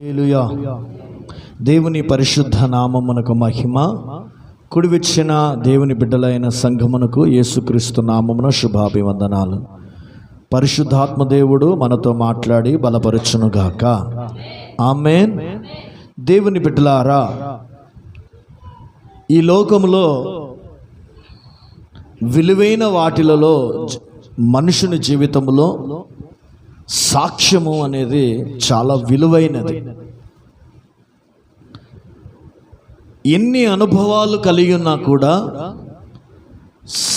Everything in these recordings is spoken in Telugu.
హల్లెలూయా. దేవుని పరిశుద్ధ నామమునకు మహిమ. కుడివచ్చిన దేవుని బిడ్డలైన సంఘమునకు యేసుక్రీస్తు నామమున శుభాభివందనాలు. పరిశుద్ధాత్మ దేవుడు మనతో మాట్లాడి బలపరచునుగాక. ఆమేన్. దేవుని బిడ్డలారా, ఈ లోకములో విలువైన వాటిలలో మనుషుని జీవితంలో సాక్ష్యము అనేది చాలా విలువైనది. ఎన్ని అనుభవాలు కలిగి ఉన్నా కూడా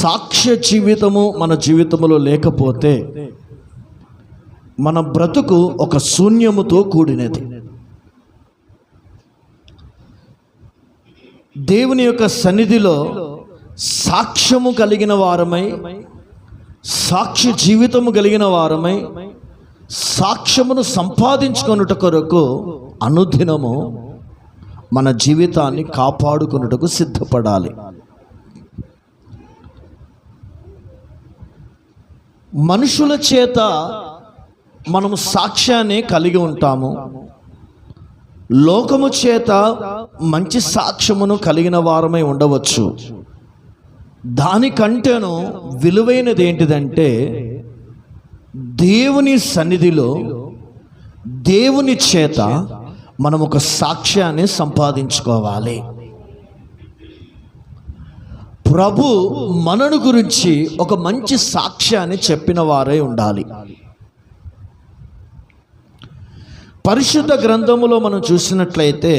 సాక్ష్య జీవితము మన జీవితంలో లేకపోతే మన బ్రతుకు ఒక శూన్యముతో కూడినది. దేవుని యొక్క సన్నిధిలో సాక్ష్యము కలిగిన వారమై, సాక్ష్య జీవితము కలిగిన వారమై, సాక్ష్యమును సంపాదించుకొనుట కొరకు అనుదినము మన జీవితాన్ని కాపాడుకొనుటకు సిద్ధపడాలి. మనుషుల చేత మనము సాక్ష్యాన్ని కలిగి ఉంటాము. లోకము చేత మంచి సాక్ష్యమును కలిగిన వారమై ఉండవచ్చు. దానికంటేను విలువైనది ఏంటిదంటే, దేవుని సన్నిధిలో దేవుని చేత మనం ఒక సాక్ష్యాన్ని సంపాదించుకోవాలి. ప్రభు మనను గురించి ఒక మంచి సాక్ష్యాన్ని చెప్పిన వారై ఉండాలి. పరిశుద్ధ గ్రంథములో మనం చూసినట్లయితే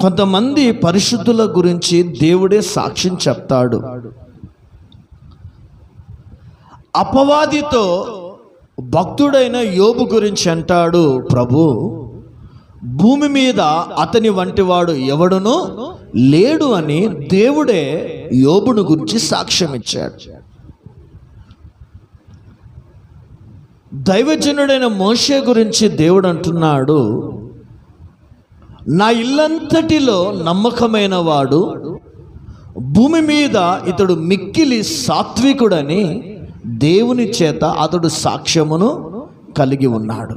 కొంతమంది పరిశుద్ధుల గురించి దేవుడే సాక్ష్యం చెప్తాడు. అపవాదితో భక్తుడైన యోబు గురించి అంటాడు ప్రభు, భూమి మీద అతని వంటి వాడు ఎవడునూ లేడు అని దేవుడే యోబును గురించి సాక్ష్యం ఇచ్చాడు. దైవజనుడైన మోషే గురించి దేవుడు అంటున్నాడు, నా ఇల్లంతటిలో నమ్మకమైన వాడు, భూమి మీద ఇతడు మిక్కిలి సాత్వికుడని దేవుని చేత అతడు సాక్ష్యమును కలిగి ఉన్నాడు.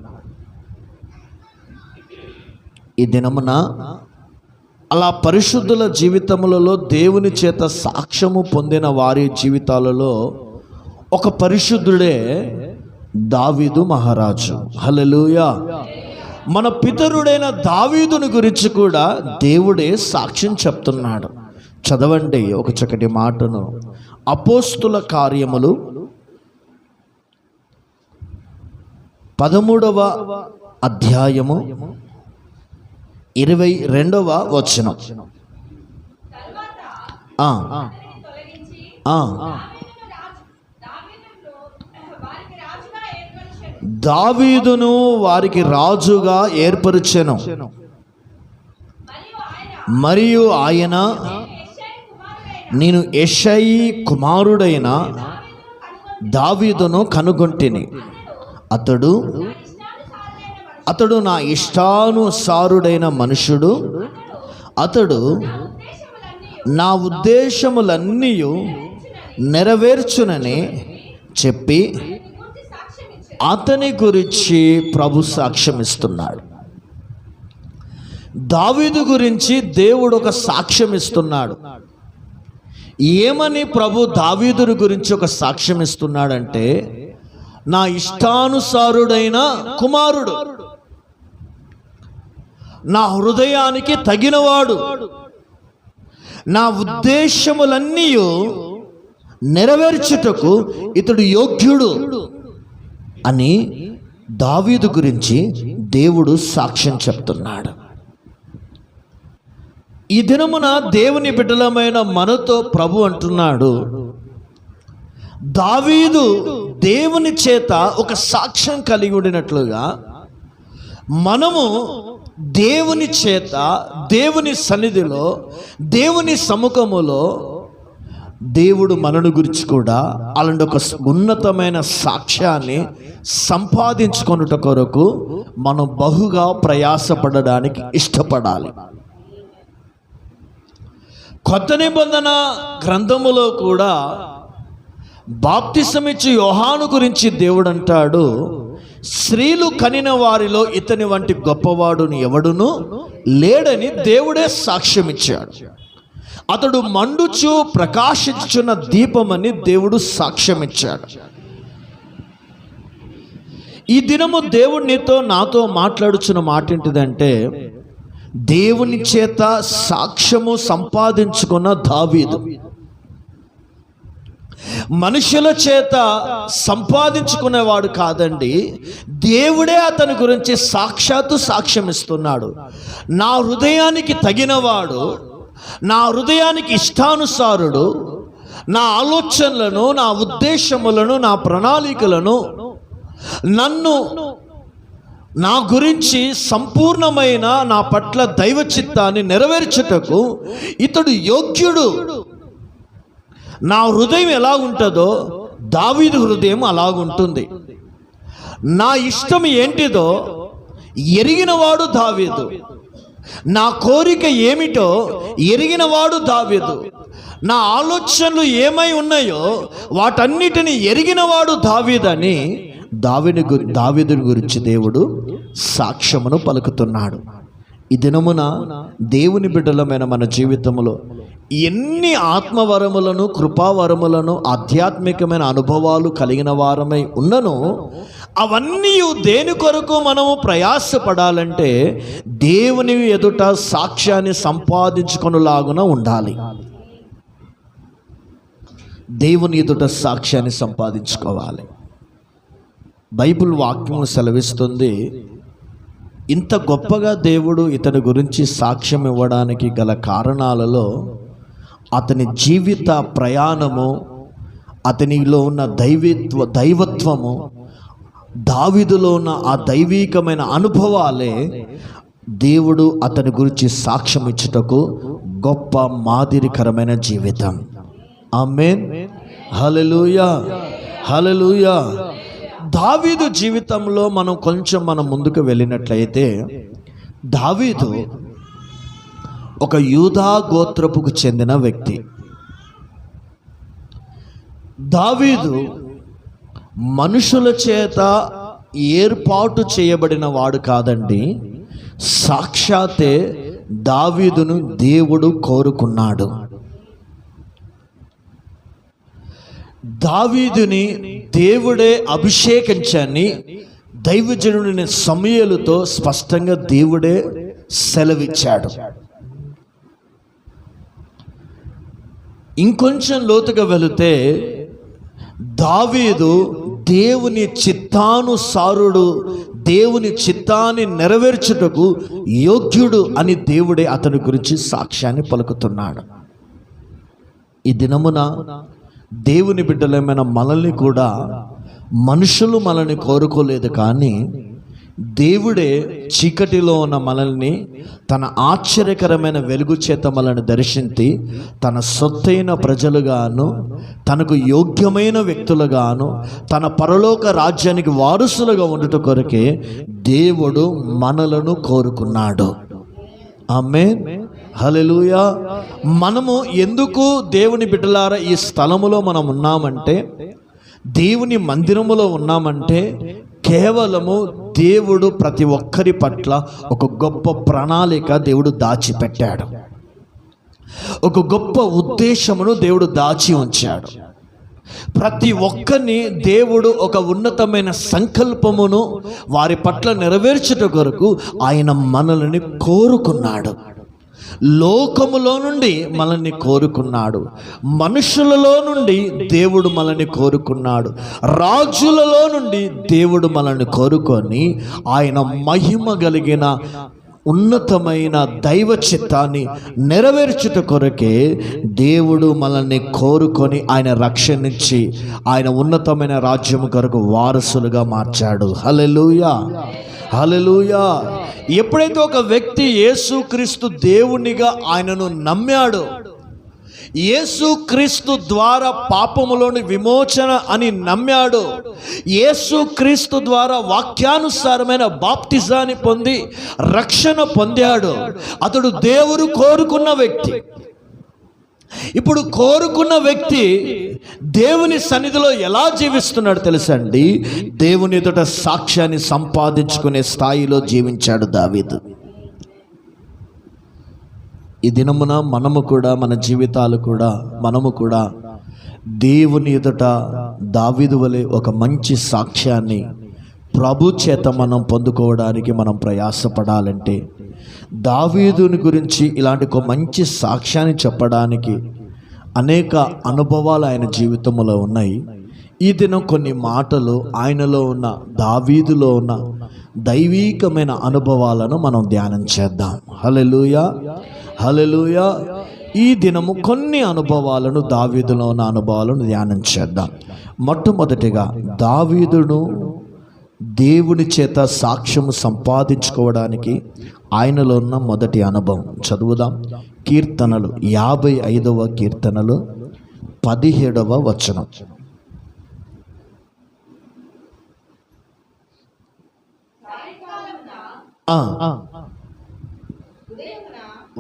ఈ దినమున అలా పరిశుద్ధుల జీవితములలో దేవుని చేత సాక్ష్యము పొందిన వారి జీవితాలలో ఒక పరిశుద్ధుడే దావీదు మహారాజు. హల్లెలూయా. మన పితరుడైన దావీదుని గురించి కూడా దేవుడే సాక్ష్యం చెప్తున్నాడు. చదవండి ఒక చక్కటి మాటను. అపోస్తుల కార్యములు 13వ అధ్యాయము 22వ వచనం. దావీదును వారికి రాజుగా ఏర్పరిచెను, మరియు ఆయన నేను యెషయి కుమారుడైన దావీదును కనుగొంటిని. అతడు నా ఇష్టానుసారుడైన మనుషుడు, అతడు నా ఉద్దేశములన్నీ నెరవేర్చునని చెప్పి అతని గురించి ప్రభు సాక్ష్యం ఇస్తున్నాడు. దావీదు గురించి దేవుడు ఒక సాక్ష్యం ఇస్తున్నాడు. ఏమని ప్రభు దావీదుని గురించి ఒక సాక్ష్యం ఇస్తున్నాడంటే, నా ఇష్టానుసారుడైన కుమారుడు, నా హృదయానికి తగినవాడు, నా ఉద్దేశములన్నీ నెరవేర్చుటకు ఇతడు యోగ్యుడు అని దావీదు గురించి దేవుడు సాక్ష్యం చెప్తున్నాడు. ఈ దినమున దేవుని బిడ్డలమైన మనతో ప్రభు అంటున్నాడు, దావీదు దేవుని చేత ఒక సాక్ష్యం కలిగి ఉండినట్లుగా మనము దేవుని చేత దేవుని సన్నిధిలో దేవుని సముఖములో దేవుడు మనను గురించి కూడా అలాంటి ఒక ఉన్నతమైన సాక్ష్యాన్ని సంపాదించుకొనుట కొరకు మనం బహుగా ప్రయాసపడడానికి ఇష్టపడాలి. కొత్త నిబంధన గ్రంథములో కూడా బాప్తిసమిచ్చి యోహాను గురించి దేవుడు అంటాడు, స్త్రీలు కనిన వారిలో ఇతని వంటి గొప్పవాడుని ఎవడును లేడని దేవుడే సాక్ష్యం ఇచ్చాడు. అతడు మండుచు ప్రకాశించుచున్న దీపమని దేవుడు సాక్ష్యం ఇచ్చాడు. ఈ దినము దేవుడు నీతో నాతో మాట్లాడుచున్న మాట ఏంటిదంటే, దేవుని చేత సాక్ష్యము సంపాదించుకున్న దావీదు మనుషుల చేత సంపాదించుకునేవాడు కాదండి, దేవుడే అతని గురించి సాక్షాత్తు సాక్ష్యం ఇస్తున్నాడు. నా హృదయానికి తగినవాడు, నా హృదయానికి ఇష్టానుసారుడు, నా ఆలోచనలను, నా ఉద్దేశములను, నా ప్రణాళికలను, నన్ను, నా గురించి సంపూర్ణమైన నా పట్ల దైవ చిత్తాన్ని నెరవేర్చుటకు ఇతడు యోగ్యుడు. నా హృదయం ఎలా ఉంటుందో దావీదు హృదయం అలాగుంటుంది. నా ఇష్టం ఏంటిదో ఎరిగినవాడు దావీదు, నా కోరిక ఏమిటో ఎరిగినవాడు దావీదు, నా ఆలోచనలు ఏమై ఉన్నాయో వాటన్నిటిని ఎరిగినవాడు దావీదని దావీదుని గురించి దేవుడు సాక్ష్యమును పలుకుతున్నాడు. ఈ దినమున దేవుని బిడ్డలమైన మన జీవితంలో ఎన్ని ఆత్మవరములను, కృపావరములను, ఆధ్యాత్మికమైన అనుభవాలు కలిగిన వారమై ఉన్నను, అవన్నీ దేని కొరకు మనము ప్రయాసపడాలంటే దేవుని ఎదుట సాక్ష్యాన్ని సంపాదించుకొనులాగున ఉండాలి. దేవుని ఎదుట సాక్ష్యాన్ని సంపాదించుకోవాలి. బైబిల్ వాక్యం సెలవిస్తుంది, ఇంత గొప్పగా దేవుడు ఇతని గురించి సాక్ష్యం ఇవ్వడానికి గల కారణాలలో అతని జీవిత ప్రయాణము, అతనిలో ఉన్న దైవత్వము, దావీదులో ఉన్న ఆ దైవీకమైన అనుభవాలే దేవుడు అతని గురించి సాక్ష్యం ఇచ్చుటకు గొప్ప మాదిరికరమైన జీవితం. ఆమేన్, హల్లెలూయా, హల్లెలూయా. దావీదు జీవితంలో మనం ముందుకు వెళ్ళినట్లయితే, దావీదు ఒక యూదా గోత్రపుకు చెందిన వ్యక్తి. దావీదు మనుషుల చేత ఏర్పాటు చేయబడిన వాడు కాదండి, సాక్షాతే దావీదును దేవుడు కోరుకున్నాడు. దావీదుని దేవుడే అభిషేకించని దైవజనుడిని సమూయేలుతో స్పష్టంగా దేవుడే సెలవిచ్చాడు. ఇంకొంచెం లోతుగా వెళితే, దావీదు దేవుని చిత్తానుసారుడు, దేవుని చిత్తాన్ని నెరవేర్చుటకు యోగ్యుడు అని దేవుడే అతని గురించి సాక్ష్యాన్ని పలుకుతున్నాడు. ఈ దినమున దేవుని బిడ్డలమైన మనల్ని కూడా మనుషులు మనల్ని కోరుకోలేదు, కానీ దేవుడే చీకటిలో ఉన్న మనల్ని తన ఆశ్చర్యకరమైన వెలుగు చేత మనల్ని దర్శించి తన సొత్తైన ప్రజలుగాను, తనకు యోగ్యమైన వ్యక్తులుగాను, తన పరలోక రాజ్యానికి వారసులుగా ఉండుట కొరకే దేవుడు మనలను కోరుకున్నాడు. ఆమేన్, హల్లెలూయా. మనము ఎందుకు దేవుని బిడ్డలారా ఈ స్థలములో మనం ఉన్నామంటే, దేవుని మందిరములో ఉన్నామంటే, కేవలము దేవుడు ప్రతి ఒక్కరి పట్ల ఒక గొప్ప ప్రణాళిక దేవుడు దాచిపెట్టాడు. ఒక గొప్ప ఉద్దేశమును దేవుడు దాచి ఉంచాడు. ప్రతి ఒక్కరిని దేవుడు ఒక ఉన్నతమైన సంకల్పమును వారి పట్ల నెరవేర్చుట కొరకు ఆయన మనల్ని కోరుకున్నాడు. లోకములో నుండి మనల్ని కోరుకున్నాడు, మనుషులలో నుండి దేవుడు మనల్ని కోరుకున్నాడు, రాజులలో నుండి దేవుడు మనల్ని కోరుకొని ఆయన మహిమ కలిగిన ఉన్నతమైన దైవ చిత్తాన్ని నెరవేర్చుట కొరకే దేవుడు మనల్ని కోరుకొని ఆయన రక్షణించి ఆయన ఉన్నతమైన రాజ్యము కొరకు వారసులుగా మార్చాడు. హల్లెలూయా, హల్లెలూయా. ఎప్పుడైతే ఒక వ్యక్తి యేసుక్రీస్తు దేవునిగా ఆయనను నమ్మాడో, యేసుక్రీస్తు ద్వారా పాపములోని విమోచన అని నమ్మాడు, యేసుక్రీస్తు ద్వారా వాక్యానుసారమైన బాప్తిజాన్ని పొంది రక్షణ పొందాడు, అతడు దేవుడు కోరుకున్న వ్యక్తి. ఇప్పుడు కోరుకున్న వ్యక్తి దేవుని సన్నిధిలో ఎలా జీవిస్తున్నాడు తెలుసండి? దేవుని ఎదుట సాక్ష్యాన్ని సంపాదించుకునే స్థాయిలో జీవించాడు దావీదు. ఈ దినమున మనము కూడా, మన జీవితాలు కూడా, మనము కూడా దేవుని ఎదుట దావీదు వలె ఒక మంచి సాక్ష్యాన్ని ప్రభు చేత మనం పొందుకోవడానికి మనం ప్రయాసపడాలంటే, దావీదుని గురించి ఇలాంటి ఒక మంచి సాక్ష్యాన్ని చెప్పడానికి అనేక అనుభవాలు ఆయన జీవితంలో ఉన్నాయి. ఈ దినం కొన్ని మాటలు ఆయనలో ఉన్న, దావీదులో ఉన్న దైవీకమైన అనుభవాలను మనం ధ్యానం చేద్దాం. హల్లెలూయా, హల్లెలూయా. ఈ దినము కొన్ని అనుభవాలను, దావీదులో ఉన్న అనుభవాలను ధ్యానం చేద్దాం. మొట్టమొదటిగా దావీదును దేవుని చేత సాక్ష్యము సంపాదించుకోవడానికి ఆయనలో ఉన్న మొదటి అనుభవం చదువుదాం. కీర్తనలు 55వ కీర్తనలు 17వ వచనం.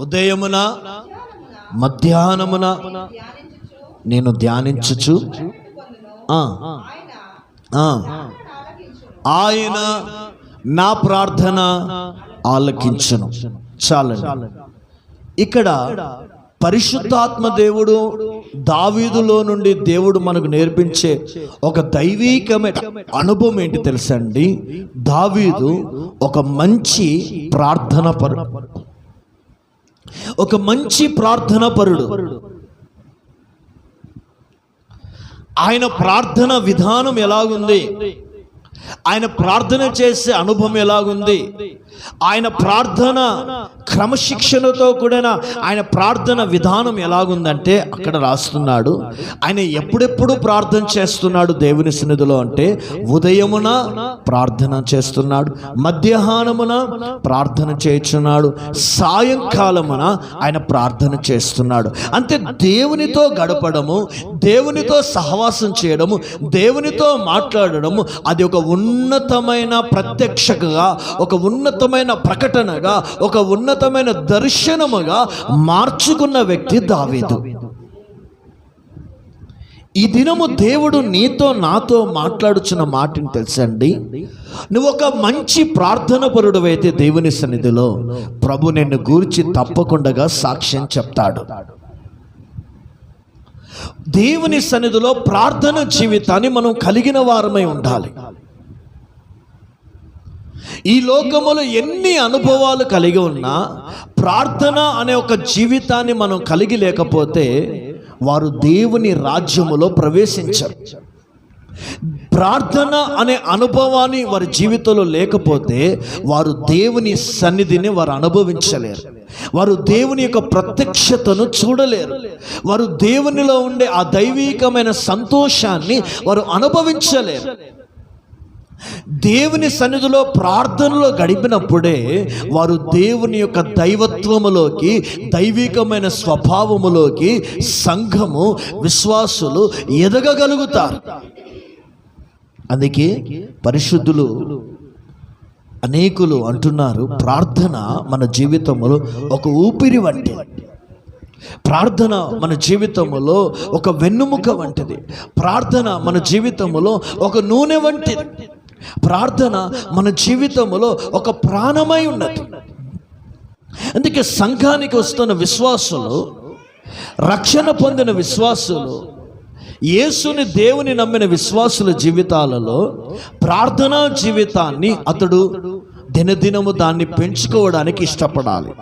ఉదయమున మధ్యాహ్నమున నేను ధ్యానించుచు ఆయన నా ప్రార్థన ఆలకించును. చాలండి. ఇక్కడ పరిశుద్ధాత్మ దేవుడు దావీదులో నుండి దేవుడు మనకు నేర్పించే ఒక దైవీకమైన అనుభవం ఏంటి తెలుసండి? దావీదు ఒక మంచి ప్రార్థన పరుడు, ఒక మంచి ప్రార్థన పరుడు. ఆయన ప్రార్థన విధానం ఎలాగుంది, ఆయన ప్రార్థన చేసే అనుభవం ఎలాగుంది, ఆయన ప్రార్థన క్రమశిక్షణతో కూడిన ఆయన ప్రార్థన విధానం ఎలాగుందంటే అక్కడ రాస్తున్నాడు. ఆయన ఎప్పుడెప్పుడు ప్రార్థన చేస్తున్నాడు దేవుని సన్నిధిలో అంటే, ఉదయమున ప్రార్థన చేస్తున్నాడు, మధ్యాహ్నమున ప్రార్థన చేస్తున్నాడు, సాయంకాలమున ఆయన ప్రార్థన చేస్తున్నాడు. అంతే. దేవునితో గడపడము, దేవునితో సహవాసం చేయడము, దేవునితో మాట్లాడడము, అది ఒక ఉన్నతమైన ప్రత్యక్షగా, ఒక ఉన్నతమైన ప్రకటనగా, ఒక ఉన్నతమైన దర్శనముగా మార్చుకున్న వ్యక్తి దావీదు. ఈ దినము దేవుడు నీతో నాతో మాట్లాడుచున్న మాటని తెలుసండి. నువ్వు ఒక మంచి ప్రార్థన పరుడు అయితే దేవుని సన్నిధిలో ప్రభు నిన్ను గూర్చి తప్పకుండా సాక్ష్యం చెప్తాడు. దేవుని సన్నిధిలో ప్రార్థన జీవితాన్ని మనం కలిగిన వారమై ఉండాలి. ఈ లోకములో ఎన్ని అనుభవాలు కలిగి ఉన్నా ప్రార్థన అనే ఒక జీవితాన్ని మనం కలిగి లేకపోతే వారు దేవుని రాజ్యములో ప్రవేశించరు. ప్రార్థన అనే అనుభవాన్ని వారి జీవితంలో లేకపోతే వారు దేవుని సన్నిధిని వారు అనుభవించలేరు, వారు దేవుని యొక్క ప్రత్యక్షతను చూడలేరు, వారు దేవునిలో ఉండే ఆ దైవీకమైన సంతోషాన్ని వారు అనుభవించలేరు. దేవుని సన్నిధిలో ప్రార్థనలో గడిపినప్పుడే వారు దేవుని యొక్క దైవత్వములోకి, దైవికమైన స్వభావములోకి సంఘము, విశ్వాసులు ఎదగగలుగుతారు. అందుకే పరిశుద్ధులు అనేకులు అంటున్నారు, ప్రార్థన మన జీవితంలో ఒక ఊపిరి వంటిది, ప్రార్థన మన జీవితంలో ఒక వెన్నుముక వంటిది, ప్రార్థన మన జీవితంలో ఒక నూనె వంటిది, ప్రార్థన మన జీవితంలో ఒక ప్రాణమై ఉన్నది. అందుకే సంఘానికి వస్తున్న విశ్వాసులు, రక్షణ పొందిన విశ్వాసులు, యేసుని దేవుని నమ్మిన విశ్వాసుల జీవితాలలో ప్రార్థనా జీవితాన్ని అతడు దినదినము దాన్ని పెంచుకోవడానికి ఇష్టపడాలి,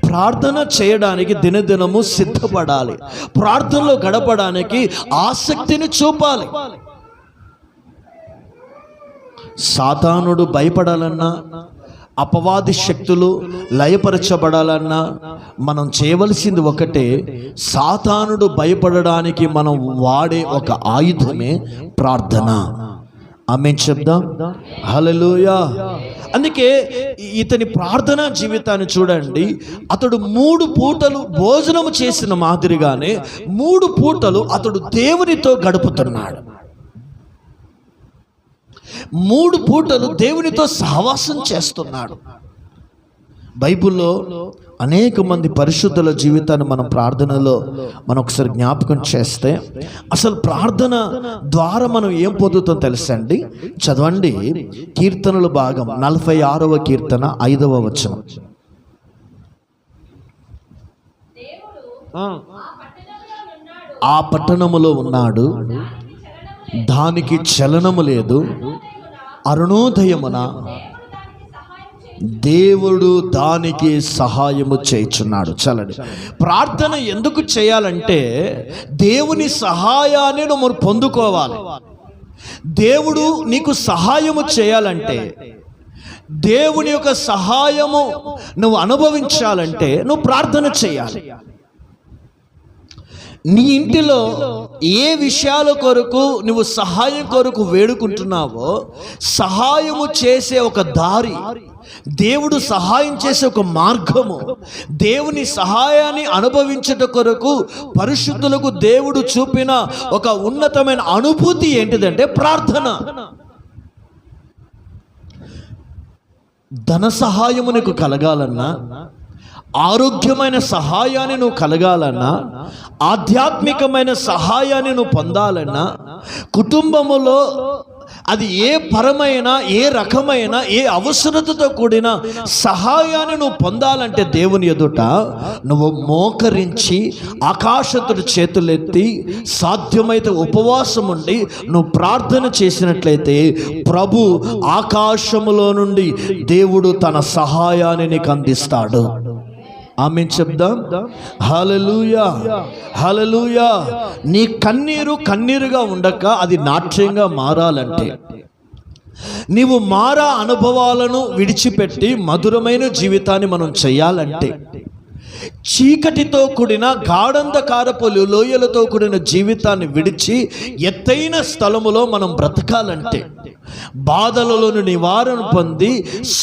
ప్రార్థన చేయడానికి దినదినము సిద్ధపడాలి, ప్రార్థనలో గడపడానికి ఆసక్తిని చూపాలి. సాతానుడు భయపడాలన్నా, అపవాది శక్తులు లయపరచబడాలన్నా మనం చేయవలసింది ఒకటే, సాతానుడు భయపడడానికి మనం వాడే ఒక ఆయుధమే ప్రార్థన. ఆమేన్ చెప్దాం. హల్లెలూయా. అందుకే ఇతని ప్రార్థనా జీవితాన్ని చూడండి. అతడు 3 పూటలు భోజనము చేసిన మాదిరిగానే 3 పూటలు అతడు దేవునితో గడుపుతున్నాడు. 3 పూటలు దేవునితో సహవాసం చేస్తున్నాడు. బైబిల్లో అనేక మంది పరిశుద్ధుల జీవితాన్ని మనం ప్రార్థనలో మనం ఒకసారి జ్ఞాపకం చేస్తే అసలు ప్రార్థన ద్వారా మనం ఏం పొందుతాం తెలుసండి. చదవండి కీర్తనల భాగం 46వ కీర్తన 5వ వచనం. ఆ పట్టణములో ఉన్నాడు, దానికి చలనము లేదు, అరుణోదయమున దేవుడు దానికి సహాయము చేయుచున్నాడు. చలండి, ప్రార్థన ఎందుకు చేయాలంటే దేవుని సహాయాన్ని నువ్వు పొందుకోవాలి. దేవుడు నీకు సహాయము చేయాలంటే, దేవుని యొక్క సహాయము నువ్వు అనుభవించాలంటే నువ్వు ప్రార్థన చేయాలి. నీ ఇంటిలో ఏ విషయాల కొరకు నువ్వు సహాయం కొరకు వేడుకుంటున్నావో సహాయము చేసే ఒక దారి, దేవుడు సహాయం చేసే ఒక మార్గము, దేవుని సహాయాన్ని అనుభవించట కొరకు పరిశుద్ధులకు దేవుడు చూపిన ఒక ఉన్నతమైన అనుభూతి ఏంటిదంటే ప్రార్థన. ధన సహాయము నీకు కలగాలన్నా, ఆరోగ్యమైన సహాయాన్ని నువ్వు కలగాలన్నా, ఆధ్యాత్మికమైన సహాయాన్ని నువ్వు పొందాలన్నా, కుటుంబములో అది ఏ పరమైన ఏ రకమైన ఏ అవసరతతో కూడిన సహాయాన్ని నువ్వు పొందాలంటే దేవుని ఎదుట నువ్వు మోకరించి ఆకాశతుడి చేతులెత్తి సాధ్యమైతే ఉపవాసం ఉండి నువ్వు ప్రార్థన చేసినట్లయితే ప్రభు ఆకాశములో నుండి దేవుడు తన సహాయాన్ని నీకు అందిస్తాడు. ఆమేన్ చెప్దాం. హల్లెలూయా, హల్లెలూయా. నీ కన్నీరు కన్నీరుగా ఉండక అది నాట్యంగా మారాలంటే, నీవు మారా అనుభవాలను విడిచిపెట్టి మధురమైన జీవితాన్ని మనం చేయాలంటే, చీకటితో కూడిన గాఢంధకారపు లోయలతో కూడిన జీవితాన్ని విడిచి ఎత్తైన స్థలములో మనం బ్రతకాలంటే, బాధలలో నివారణ పొంది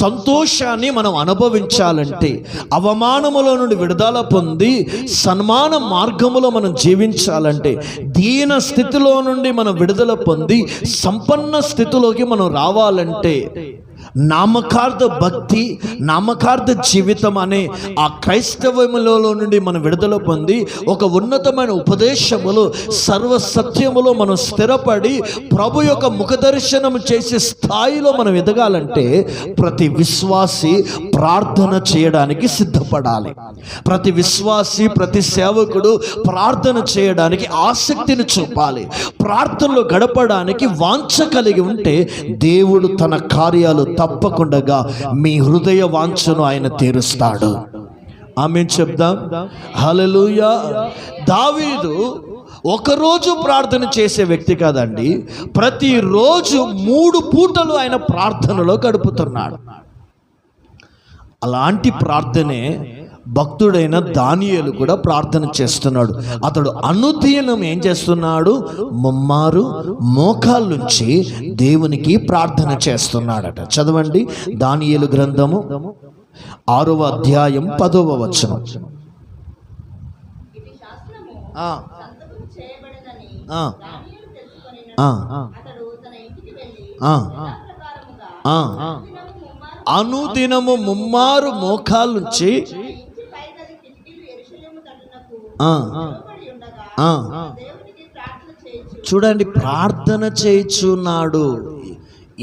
సంతోషాన్ని మనం అనుభవించాలంటే, అవమానముల నుండి విడుదల పొంది సన్మాన మార్గములో మనం జీవించాలంటే, దీన స్థితిలో నుండి మనం విడుదల పొంది సంపన్న స్థితిలోకి మనం రావాలంటే, నామకార్థ భక్తి, నామకార్థ జీవితం అనే ఆ క్రైస్తవములో నుండి మనం విడుదల పొంది ఒక ఉన్నతమైన ఉపదేశములో సర్వసత్యములో మనం స్థిరపడి ప్రభు యొక్క ముఖదర్శనం చేసే స్థాయిలో మనం ఎదగాలంటే ప్రతి విశ్వాసి ప్రార్థన చేయడానికి సిద్ధపడాలి. ప్రతి విశ్వాసి, ప్రతి సేవకుడు ప్రార్థన చేయడానికి ఆసక్తిని చూపాలి. ప్రార్థనలో గడపడానికి వాంఛ కలిగి ఉంటే దేవుడు తన కార్యాలు తప్పకుండా మీ హృదయ వాంఛను ఆయన తీరుస్తాడు. ఆమేన్ చెప్దాం. హల్లెలూయా. దావీదు ఒకరోజు ప్రార్థన చేసే వ్యక్తి కాదండి, ప్రతిరోజు 3 పూటలు ఆయన ప్రార్థనలో గడుపుతున్నాడు. అలాంటి ప్రార్థనే భక్తుడైన దానియేలు కూడా ప్రార్థన చేస్తున్నాడు. అతడు అనుదినం ఏం చేస్తున్నాడు? ముమ్మారు మోకాళ్ళ నుంచి దేవునికి ప్రార్థన చేస్తున్నాడట. చదవండి దానియేలు గ్రంథము 6వ అధ్యాయం 10వ వచనం. అనుదినము ముమ్మారు మోకాళ్ళ నుంచి చూడండి, ప్రార్థన చేయుచున్నాడు.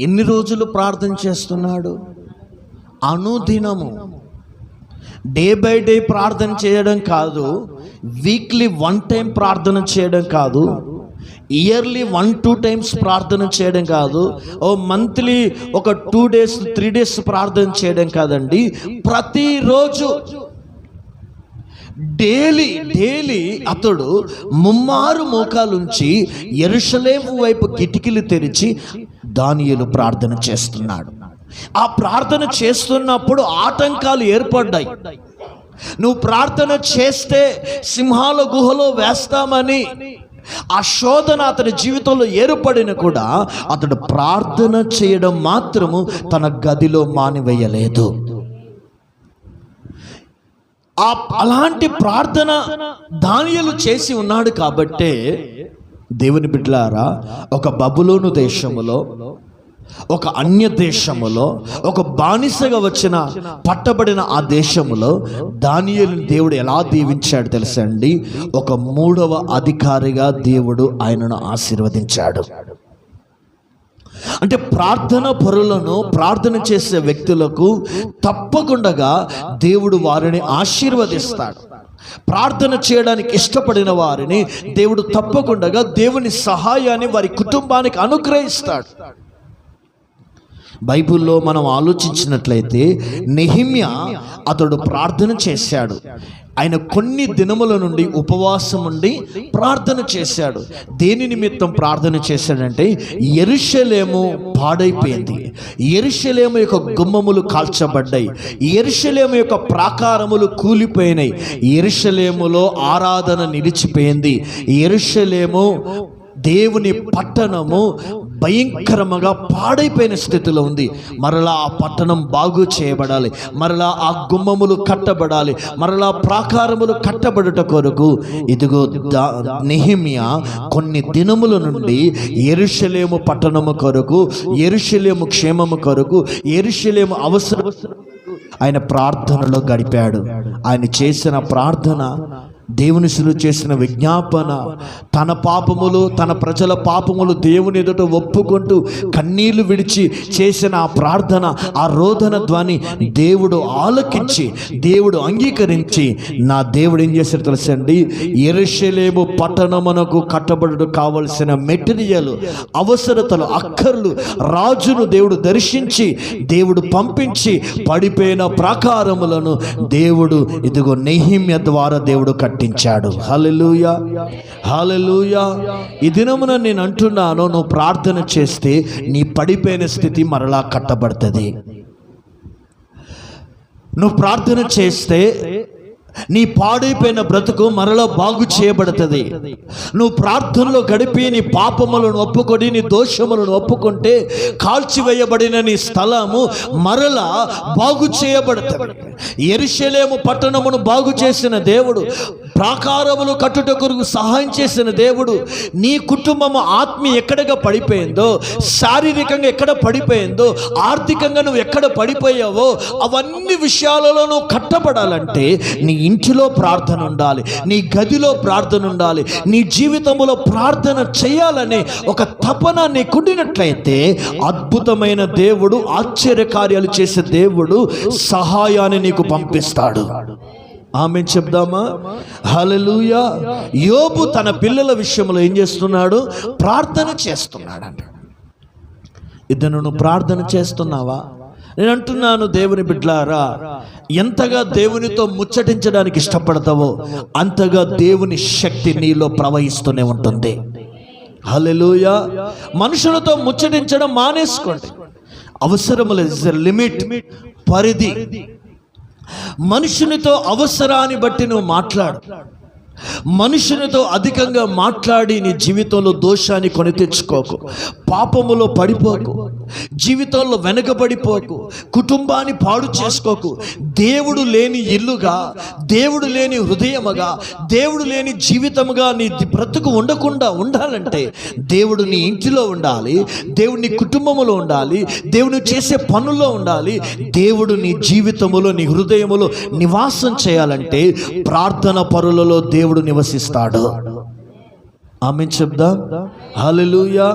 ఎన్ని రోజులు ప్రార్థన చేస్తున్నాడు? అనుదినము. డే బై డే ప్రార్థన చేయడం కాదు, వీక్లీ 1 టైం ప్రార్థన చేయడం కాదు, ఇయర్లీ 1-2 టైమ్స్ ప్రార్థన చేయడం కాదు, ఓ మంత్లీ ఒక 2 days 3 days ప్రార్థన చేయడం కాదండి. ప్రతిరోజు డైలీ అతడు ముమ్మారు మోకాలుంచి యెరూషలేము వైపు కిటికీలు తెరిచి దానియేలు ప్రార్థన చేస్తున్నాడు. ఆ ప్రార్థన చేస్తున్నప్పుడు ఆటంకాలు ఏర్పడ్డాయి. నువ్వు ప్రార్థన చేస్తే సింహాల గుహలో వేస్తామని ఆ శోధన అతని జీవితంలో ఏర్పడిన కూడా అతడు ప్రార్థన చేయడం మాత్రము తన గదిలో మానివేయలేదు. అలాంటి ప్రార్థన దానియేలు చేసి ఉన్నాడు కాబట్టే దేవుని బిడ్డలారా, ఒక బబులోను దేశములో ఒక అన్య దేశములో, ఒక బానిసగా వచ్చిన పట్టబడిన ఆ దేశములో దానియేలుని దేవుడు ఎలా దీవించాడు తెలుసా అండి? ఒక 3వ అధికారిగా దేవుడు ఆయనను ఆశీర్వదించాడు. అంటే ప్రార్థన పరులను, ప్రార్థన చేసే వ్యక్తులకు తప్పకుండా దేవుడు వారిని ఆశీర్వదిస్తాడు. ప్రార్థన చేయడానికి ఇష్టపడిన వారిని దేవుడు తప్పకుండా దేవుని సహాయాన్ని వారి కుటుంబానికి అనుగ్రహిస్తాడు. బైబిల్లో మనం ఆలోచించినట్లయితే నెహెమ్యా అతడు ప్రార్థన చేశాడు. ఆయన కొన్ని దినముల నుండి ఉపవాసం ఉండి ప్రార్థన చేశాడు. దేని నిమిత్తం ప్రార్థన చేశాడంటే, యెరూషలేము పాడైపోయింది, యెరూషలేము యొక్క గుమ్మములు కాల్చబడ్డాయి, యెరూషలేము యొక్క ప్రాకారములు కూలిపోయినాయి, యెరూషలేములో ఆరాధన నిలిచిపోయింది, యెరూషలేము దేవుని పట్టణము భయంకరంగా పాడైపోయిన స్థితిలో ఉంది. మరలా ఆ పట్టణం బాగు చేయబడాలి, మరలా ఆ గుమ్మములు కట్టబడాలి, మరలా ప్రాకారములు కట్టబడుట కొరకు ఇదిగో నెహెమ్యా కొన్ని దినముల నుండి యెరూషలేము పట్టణము కొరకు, యెరూషలేము క్షేమము కొరకు, యెరూషలేము అవసరం ఆయన ప్రార్థనలో గడిపాడు. ఆయన చేసిన ప్రార్థన, దేవుని శిలువ చేసిన విజ్ఞాపన, తన పాపములు, తన ప్రజల పాపములు దేవుని ఎదుట ఒప్పుకుంటూ కన్నీళ్లు విడిచి చేసిన ఆ ప్రార్థన, ఆ రోదన ధ్వని దేవుడు ఆలకించి, దేవుడు అంగీకరించి, నా దేవుడు ఏం చేశారు తెలుసండి? యెరూషలేము పట్టణమునకు కట్టబడుటకు కావలసిన మెటీరియల్, అవసరతలు, అక్కర్లు రాజును దేవుడు దర్శించి, దేవుడు పంపించి పడిపోయిన ప్రాకారములను దేవుడు ఇదిగో నెహెమ్యా ద్వారా దేవుడు కట్టించాడు. హల్లెలూయా, హల్లెలూయా. ఈ దినమున నేను అంటున్నాను, నువ్వు ప్రార్థన చేస్తే నీ పడిపోయిన స్థితి మరలా కట్టబడుతుంది. నువ్వు ప్రార్థన చేస్తే నీ పాడైపోయిన బ్రతుకు మరలా బాగు చేయబడుతుంది. నువ్వు ప్రార్థనలో గడిపి నీ పాపములను ఒప్పుకొని, నీ దోషములను ఒప్పుకుంటే కాల్చివేయబడిన నీ స్థలము మరలా బాగు చేయబడుతుంది. యెరూషలేము పట్టణమును బాగు చేసిన దేవుడు, ప్రాకారములు కట్టుట కొరకు సహాయం చేసిన దేవుడు, నీ కుటుంబము ఆత్మీయ ఎక్కడగా పడిపోయిందో, శారీరకంగా ఎక్కడ పడిపోయిందో, ఆర్థికంగా నువ్వు ఎక్కడ పడిపోయావో అవన్నీ విషయాలలో నువ్వు కట్టబడాలంటే నీ ఇంటిలో ప్రార్థన ఉండాలి, నీ గదిలో ప్రార్థన ఉండాలి, నీ జీవితంలో ప్రార్థన చేయాలనే ఒక తపన నీకు ఉండినట్లయితే అద్భుతమైన దేవుడు, ఆశ్చర్యకార్యాలు చేసే దేవుడు సహాయాన్ని నీకు పంపిస్తాడు. ఆమేన్ చెప్దామా? హల్లెలూయా. యోబు తన పిల్లల విషయంలో ఏం చేస్తున్నాడు? ప్రార్థన చేస్తున్నాడు. ఇతను నువ్వు ప్రార్థన చేస్తున్నావా? నేను అంటున్నాను, దేవుని బిడ్డలారా, ఎంతగా దేవునితో ముచ్చటించడానికి ఇష్టపడతావో అంతగా దేవుని శక్తి నీలో ప్రవహిస్తూనే ఉంటుంది. హల్లెలూయా. మనుషులతో ముచ్చటించడం మానేసుకోండి. అవసరం లేదు, లిమిట్, పరిధి. మనుషునితో అవసరాన్ని బట్టి నువ్వు మాట్లాడు. మనుషునితో అధికంగా మాట్లాడి నీ జీవితంలో దోషాన్ని కొని తెచ్చుకోకు, పాపములో పడిపోకు, జీవితంలో వెనకబడిపోకు, కుటుంబాన్ని పాడు చేసుకోకు. దేవుడు లేని ఇల్లుగా, దేవుడు లేని హృదయముగా, దేవుడు లేని జీవితముగా నీ బ్రతుకు ఉండకుండా ఉండాలంటే దేవుడు నీ ఇంటిలో ఉండాలి, దేవుడు నీ కుటుంబములో ఉండాలి, దేవుడు చేసే పనుల్లో ఉండాలి. దేవుడు నీ జీవితములో, నీ హృదయములో నివాసం చేయాలంటే ప్రార్థన పరులలో దేవుడు నివసిస్తాడు. ఆమేన్ చెప్దాం. హల్లెలూయా.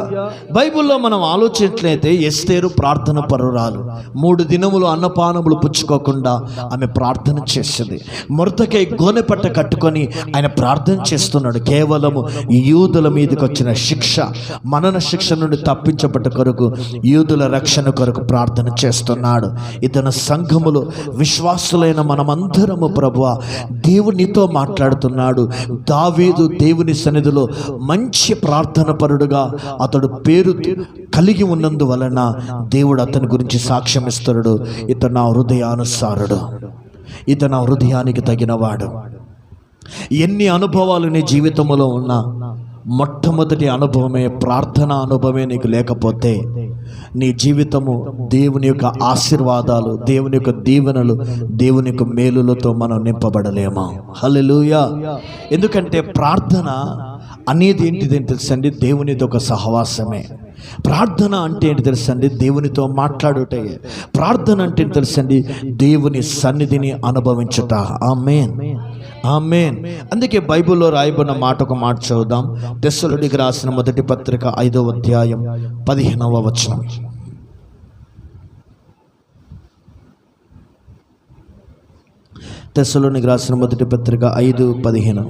బైబిల్లో మనం ఆలోచించినట్లయితే ఎస్తేరు ప్రార్థన పరురాలు. 3 దినములు అన్నపానములు పుచ్చుకోకుండా ఆమె ప్రార్థన చేసింది. మొర్దెకై గోనెపట్ట కట్టుకొని ఆయన ప్రార్థన చేస్తున్నాడు. కేవలము యూదుల మీదకి వచ్చిన శిక్ష, మనన శిక్ష నుండి తప్పించబట్ట కొరకు, యూదుల రక్షణ కొరకు ప్రార్థన చేస్తున్నాడు. ఇతను సంఘములో విశ్వాసులైన మనమందరము ప్రభువా, దేవునితో మాట్లాడుతున్నాడు. దావీదు దేవుని సన్నిధిలో మంచి ప్రార్థన పరుడుగా అతడు పేరు కలిగి ఉన్నందువలన దేవుడు అతని గురించి సాక్ష్యం ఇస్తాడు. ఇతను నా హృదయానుసారుడు, ఇతను నా హృదయానికి తగినవాడు. ఎన్ని అనుభవాలు నీ జీవితంలో ఉన్నా మొట్టమొదటి అనుభవమే ప్రార్థన అనుభవమే నీకు లేకపోతే నీ జీవితము దేవుని యొక్క ఆశీర్వాదాలు, దేవుని యొక్క దీవెనలు, దేవుని యొక్క మేలులతో మనం నింపబడలేమా? హల్లెలూయా. ఎందుకంటే ప్రార్థన అనేది ఏంటిదేంటి తెలుసండి? దేవునితో ఒక సహవాసమే. ప్రార్థన అంటే ఏంటి తెలుసండి? దేవునితో మాట్లాడుటే. ప్రార్థన అంటే ఏంటి తెలుసండి? దేవుని సన్నిధిని అనుభవించుట. ఆమేన్, ఆమేన్. అందుకే బైబిల్లో రాయబడిన మాట, ఒక మాట చదువుదాం. తెస్సలోనికీయులకు రాసిన మొదటి పత్రిక 5వ అధ్యాయం 15వ వచనం. తెస్సలోనికీయులకు రాసిన మొదటి పత్రిక 5:15.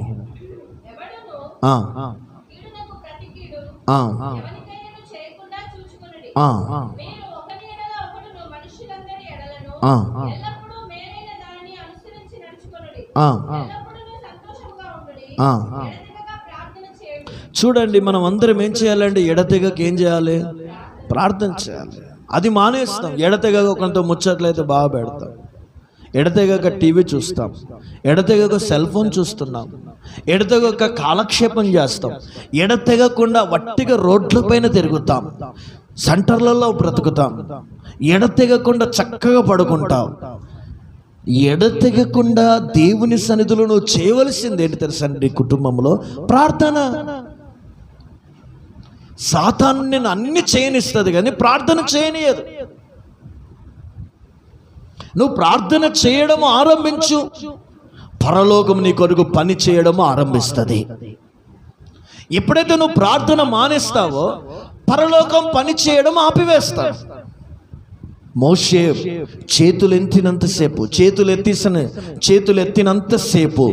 చూడండి, మనం అందరం ఏం చేయాలండి? ఎడతెగక ఏం చేయాలి? ప్రార్థన చేయాలి. అది మానేస్తాం. ఎడతెగక కొంత ముచ్చట్లయితే బాగా పెడతాం, ఎడతెగక టీవీ చూస్తాం, ఎడతెగక సెల్ ఫోన్ చూస్తున్నాం, ఎడతెగక కాలక్షేపం చేస్తాం, ఎడతెగకుండా వట్టిగా రోడ్లపైన తిరుగుతాం, సెంటర్లలో బ్రతుకుతాం, ఎడతెగకుండా చక్కగా పడుకుంటాం. ఎడతెగకుండా దేవుని సన్నిధిలో నువ్వు చేయవలసింది ఏంటి తెలుసండి? కుటుంబంలో ప్రార్థన. సాతాను నేను అన్ని చేయనిస్తుంది కానీ ప్రార్థన చేయనియదు. నువ్వు ప్రార్థన చేయడము ఆరంభించు, పరలోకం నీ కొరకు పని చేయడము ఆరంభిస్తుంది. ఎప్పుడైతే నువ్వు ప్రార్థన మానేస్తావో పరలోకం పని చేయడం ఆపివేస్తావు. మోషే చేతులెత్తినంతసేపు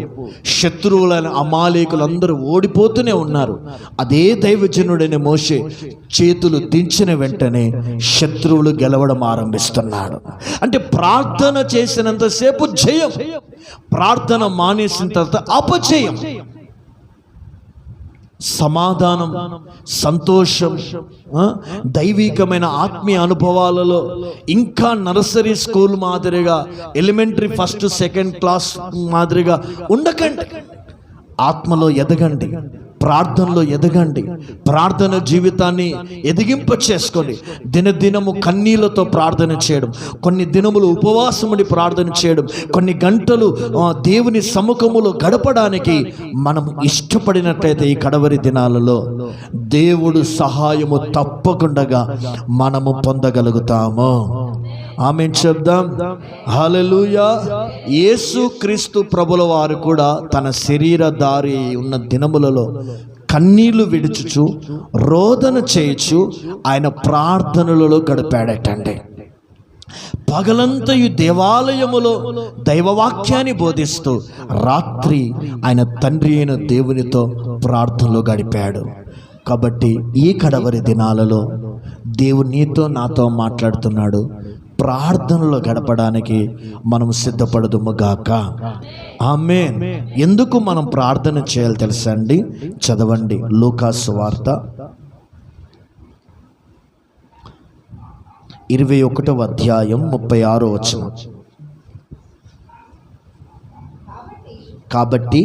శత్రువులైన అమాలేకులందరూ ఓడిపోతూనే ఉన్నారు. అదే దైవజనుడైన మోషే చేతులు దించిన వెంటనే శత్రువులు గెలవడం ఆరంభిస్తున్నాడు. అంటే ప్రార్థన చేసినంతసేపు జయం, ప్రార్థన మానేసిన తర్వాత అపజయం. సమాధానం, సంతోషం, దైవికమైన ఆత్మీయ అనుభవాలలో ఇంకా నర్సరీ స్కూల్ మాదిరిగా, ఎలిమెంటరీ 1st 2nd క్లాస్ మాదిరిగా ఉండకండి. ఆత్మలో ఎదగండి, ప్రార్థనలో ఎదగండి, ప్రార్థన జీవితాన్ని ఎదిగింప చేసుకోండి. దినదినము కన్నీళ్లతో ప్రార్థన చేయడం, కొన్ని దినములు ఉపవాసముడి ప్రార్థన చేయడం, కొన్ని గంటలు దేవుని సముఖములో గడపడానికి మనం ఇష్టపడినట్లయితే ఈ కడవరి దినాలలో దేవుడు సహాయము తప్పకుండా మనము పొందగలుగుతాము. ఆమేన్ చెప్దాం. హల్లెలూయా. యేసు క్రీస్తు ప్రభుల వారు కూడా తన శరీరధారి ఉన్న దినములలో కన్నీళ్లు విడుచుచు, రోదన చేయుచు ఆయన ప్రార్థనలలో గడిపాడటండి. పగలంతా ఈ దేవాలయములో దైవవాక్యాన్ని బోధిస్తూ రాత్రి ఆయన తండ్రి అయిన దేవునితో ప్రార్థనలో గడిపాడు. కాబట్టి ఈ కడవరి దినాలలో దేవుడు నీతో నాతో మాట్లాడుతున్నాడు. ప్రార్థనలో గడపడానికి మనం సిద్ధపడదుము గాక. ఆమేన్. ఎందుకు మనం ప్రార్థన చేయాలి తెలుసా అండి? చదవండి లూకా సువార్త 21వ అధ్యాయం 36వ వచనం. కాబట్టి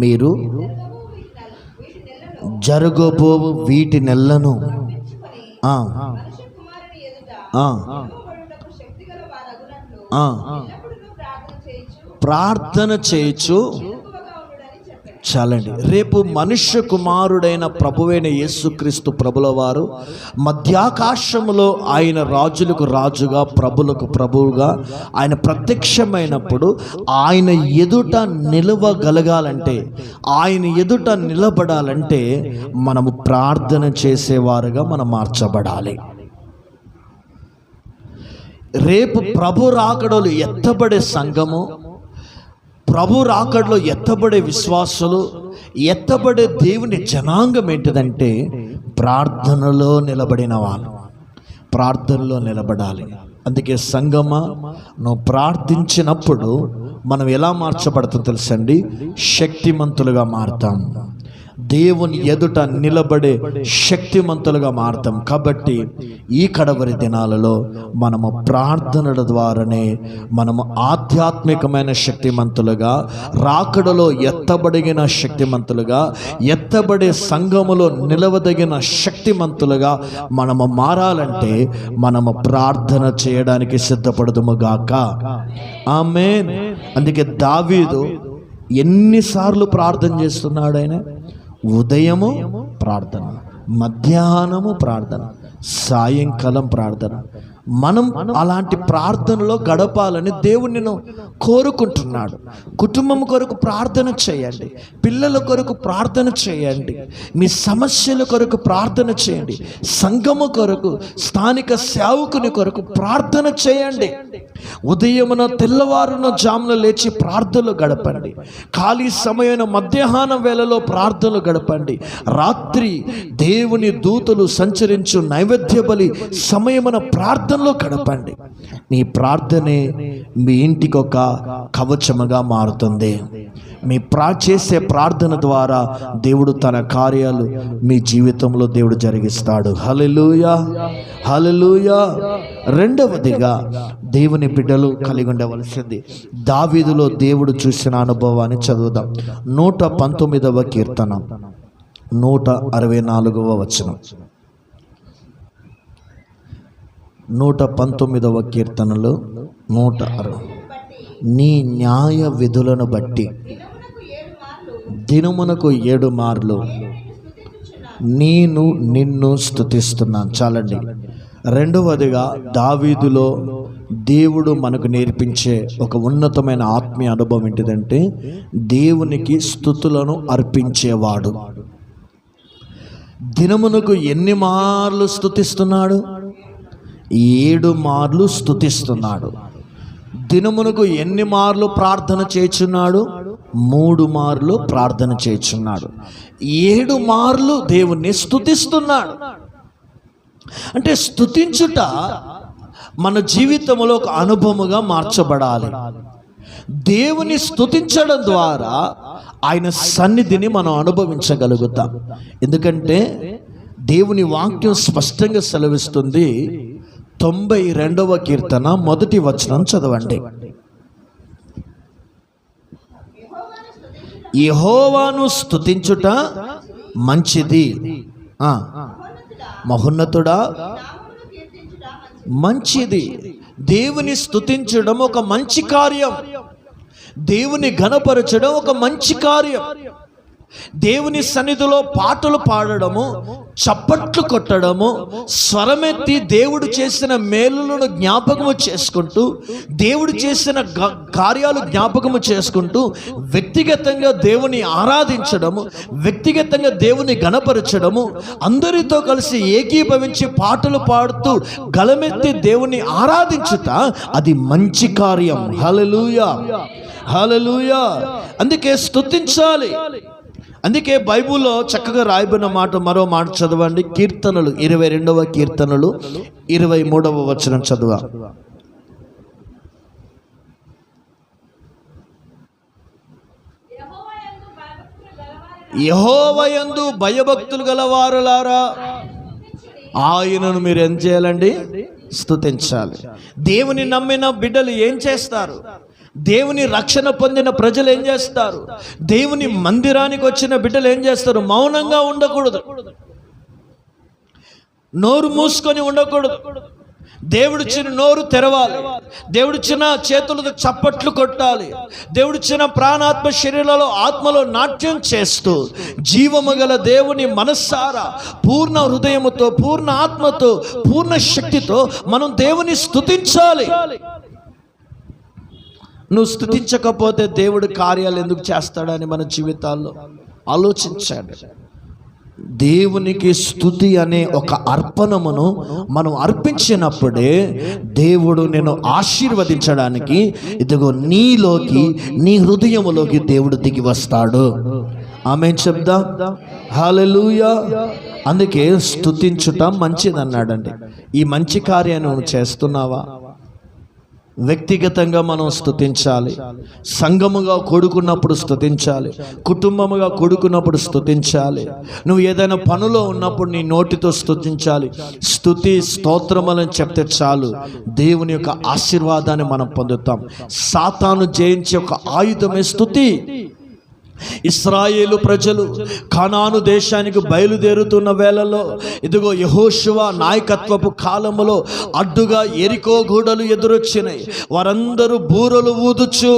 మీరు జరగబోవు వీటి నెలను ప్రార్థన చేయొచ్చు. చాలండి. రేపు మనుష్య కుమారుడైన ప్రభువైన యేసుక్రీస్తు ప్రభుల వారు మధ్యాకాశములో ఆయన రాజులకు రాజుగా, ప్రభులకు ప్రభువుగా ఆయన ప్రత్యక్షమైనప్పుడు ఆయన ఎదుట నిలవగలగాలంటే, ఆయన ఎదుట నిలబడాలంటే మనము ప్రార్థన చేసేవారుగా మనం మార్చబడాలి. రేపు ప్రభు రాకడలో ఎత్తబడే సంఘము, ప్రభు రాకడలో ఎత్తబడే విశ్వాసులు, ఎత్తబడే దేవుని జనాంగం ఏంటిదంటే ప్రార్థనలో నిలబడిన వాళ్ళు. ప్రార్థనలో నిలబడాలి. అందుకే సంఘమా, నువ్వు ప్రార్థించినప్పుడు మనం ఎలా మార్చబడతాం తెలుసండి? శక్తిమంతులుగా మారుతాం. దేవుని ఎదుట నిలబడే శక్తిమంతులుగా మారుతాం. కాబట్టి ఈ కడవరి దినాలలో మనము ప్రార్థనల ద్వారానే మనము ఆధ్యాత్మికమైన శక్తిమంతులుగా, రాకడలో ఎత్తబడిన శక్తిమంతులుగా, ఎత్తబడే సంఘములో నిలవదగిన శక్తిమంతులుగా మనము మారాలంటే మనము ప్రార్థన చేయడానికి సిద్ధపడదుము గాక. ఆమేన్. అందుకే దావీదు ఎన్నిసార్లు ప్రార్థన చేస్తున్నాడు? ఆయన ఉదయము ప్రార్థన, మధ్యాహ్నము ప్రార్థన, సాయంకాలం ప్రార్థన. మనం అలాంటి ప్రార్థనలో గడపాలని దేవుడు నిన్ను కోరుకుంటున్నాడు. కుటుంబం కొరకు ప్రార్థన చేయండి, పిల్లల కొరకు ప్రార్థన చేయండి, మీ సమస్యల కొరకు ప్రార్థన చేయండి, సంఘము కొరకు, స్థానిక సేవకుని కొరకు ప్రార్థన చేయండి. ఉదయమున తెల్లవారున జామున లేచి ప్రార్థనలు గడపండి. ఖాళీ సమయమైన మధ్యాహ్నం వేళలో ప్రార్థనలు గడపండి. రాత్రి దేవుని దూతలు సంచరించు నైవేద్య బలి సమయమున ప్రార్థనలో గడపండి. మీ ప్రార్థనే మీ ఇంటికి ఒక కవచముగా మారుతుంది. మీ చేసే ప్రార్థన ద్వారా దేవుడు తన కార్యాలు మీ జీవితంలో దేవుడు జరిగిస్తాడు. హల్లెలూయా, హల్లెలూయా. రెండవదిగా దేవుని బిడ్డలు కలిగి ఉండవలసింది, దావీదులో దేవుడు చూసిన అనుభవాన్ని చదువుదాం. 119వ కీర్తన 164వ వచనం. 119వ కీర్తనలో 160. నీ న్యాయ విధులను బట్టి దినమునకు 7 మార్లు నేను నిన్ను స్తుతిస్తున్నాను. చాలండి. రెండవదిగా దావీదులో దేవుడు మనకు నేర్పించే ఒక ఉన్నతమైన ఆత్మీయ అనుభవం ఏంటిదంటే, దేవునికి స్తుతులను అర్పించేవాడు. దినమునకు ఎన్ని మార్లు స్తుతిస్తున్నాడు? 7 మార్లు స్తుతిస్తున్నాడు. దినమునకు ఎన్ని మార్లు ప్రార్థన చేయుచున్నాడు? 3 మార్లు ప్రార్థన చేయుచున్నాడు. 7 మార్లు దేవుణ్ణి స్తుతిస్తున్నాడు. అంటే స్తుతించుట మన జీవితంలో ఒక అనుభవముగా మార్చబడాలి. దేవుని స్తుతించడం ద్వారా ఆయన సన్నిధిని మనం అనుభవించగలుగుతాం. ఎందుకంటే దేవుని వాక్యం స్పష్టంగా సెలవిస్తుంది. 92వ కీర్తన 1వ వచనం చదవండి. యెహోవాను స్తుతించుట మంచిది, మహోన్నతుడా మంచిది. దేవుని స్తుతించడం ఒక మంచి కార్యం. దేవుని ఘనపరచడం ఒక మంచి కార్యం. దేవుని సన్నిధిలో పాటలు పాడడము, చప్పట్లు కొట్టడము, స్వరమెత్తి దేవుడు చేసిన మేలులను జ్ఞాపకము చేసుకుంటూ, దేవుడు చేసిన కార్యాలు జ్ఞాపకము చేసుకుంటూ వ్యక్తిగతంగా దేవుని ఆరాధించడము, వ్యక్తిగతంగా దేవుని ఘనపరచడము, అందరితో కలిసి ఏకీభవించి పాటలు పాడుతూ గలమెత్తి దేవుని ఆరాధించుట అది మంచి కార్యం. హల్లెలూయా, హల్లెలూయా. అందుకే స్తుతించాలి. అందుకే బైబిల్లో చక్కగా రాయబడిన మాట, మరో మాట చదవండి. కీర్తనలు 22వ కీర్తనలు 23వ వచనం చదువా. యెహోవాయందు భయభక్తులు గలవారులారా ఆయనను మీరు ఏం చేయాలండి? స్తుతించాలి. దేవుని నమ్మిన బిడ్డలు ఏం చేస్తారు? దేవుని రక్షణ పొందిన ప్రజలు ఏం చేస్తారు? దేవుని మందిరానికి వచ్చిన బిడ్డలు ఏం చేస్తారు? మౌనంగా ఉండకూడదు, నోరు మూసుకొని ఉండకూడదు. దేవుడిచ్చిన నోరు తెరవాలి, దేవుడిచ్చిన చేతులతో చప్పట్లు కొట్టాలి, దేవుడిచ్చిన ప్రాణాత్మ శరీరాలలో ఆత్మలో నాట్యం చేస్తూ జీవము గల దేవుని మనస్సారా పూర్ణ హృదయముతో, పూర్ణ ఆత్మతో, పూర్ణ శక్తితో మనం దేవుని స్తుతించాలి. నువ్వు స్తుతించకపోతే దేవుడు కార్యాలు ఎందుకు చేస్తాడని మన జీవితాల్లో ఆలోచించాడు. దేవునికి స్తుతి అనే ఒక అర్పణమును మనం అర్పించినప్పుడే దేవుడు నిన్ను ఆశీర్వదించడానికి ఇదిగో నీలోకి, నీ హృదయములోకి దేవుడు దిగి వస్తాడు. ఆమేన్ చెప్దాం. హల్లెలూయా. అందుకే స్తుతించుట మంచిది అన్నాడండి. ఈ మంచి కార్యాన్ని నువ్వు చేస్తున్నావా? వ్యక్తిగతంగా మనం స్తుతించాలి, సంఘముగా కూడుకున్నప్పుడు స్తుతించాలి, కుటుంబముగా కూడుకున్నప్పుడు స్తుతించాలి. నువ్వు ఏదైనా పనిలో ఉన్నప్పుడు నీ నోటితో స్తుతించాలి. స్తుతి స్తోత్రములని చెప్తే చాలు, దేవుని యొక్క ఆశీర్వాదాన్ని మనం పొందుతాం. సాతాను జయించే ఒక ఆయుధమే స్తుతి. ఇశ్రాయేలు ప్రజలు కనాను దేశానికి బయలుదేరుతున్న వేళలో ఇదిగో యెహోషువ నాయకత్వపు కాలములో అడ్డుగా ఎరికో గూడలు ఎదురొచ్చినాయి. వారందరూ బూరలు ఊదుచు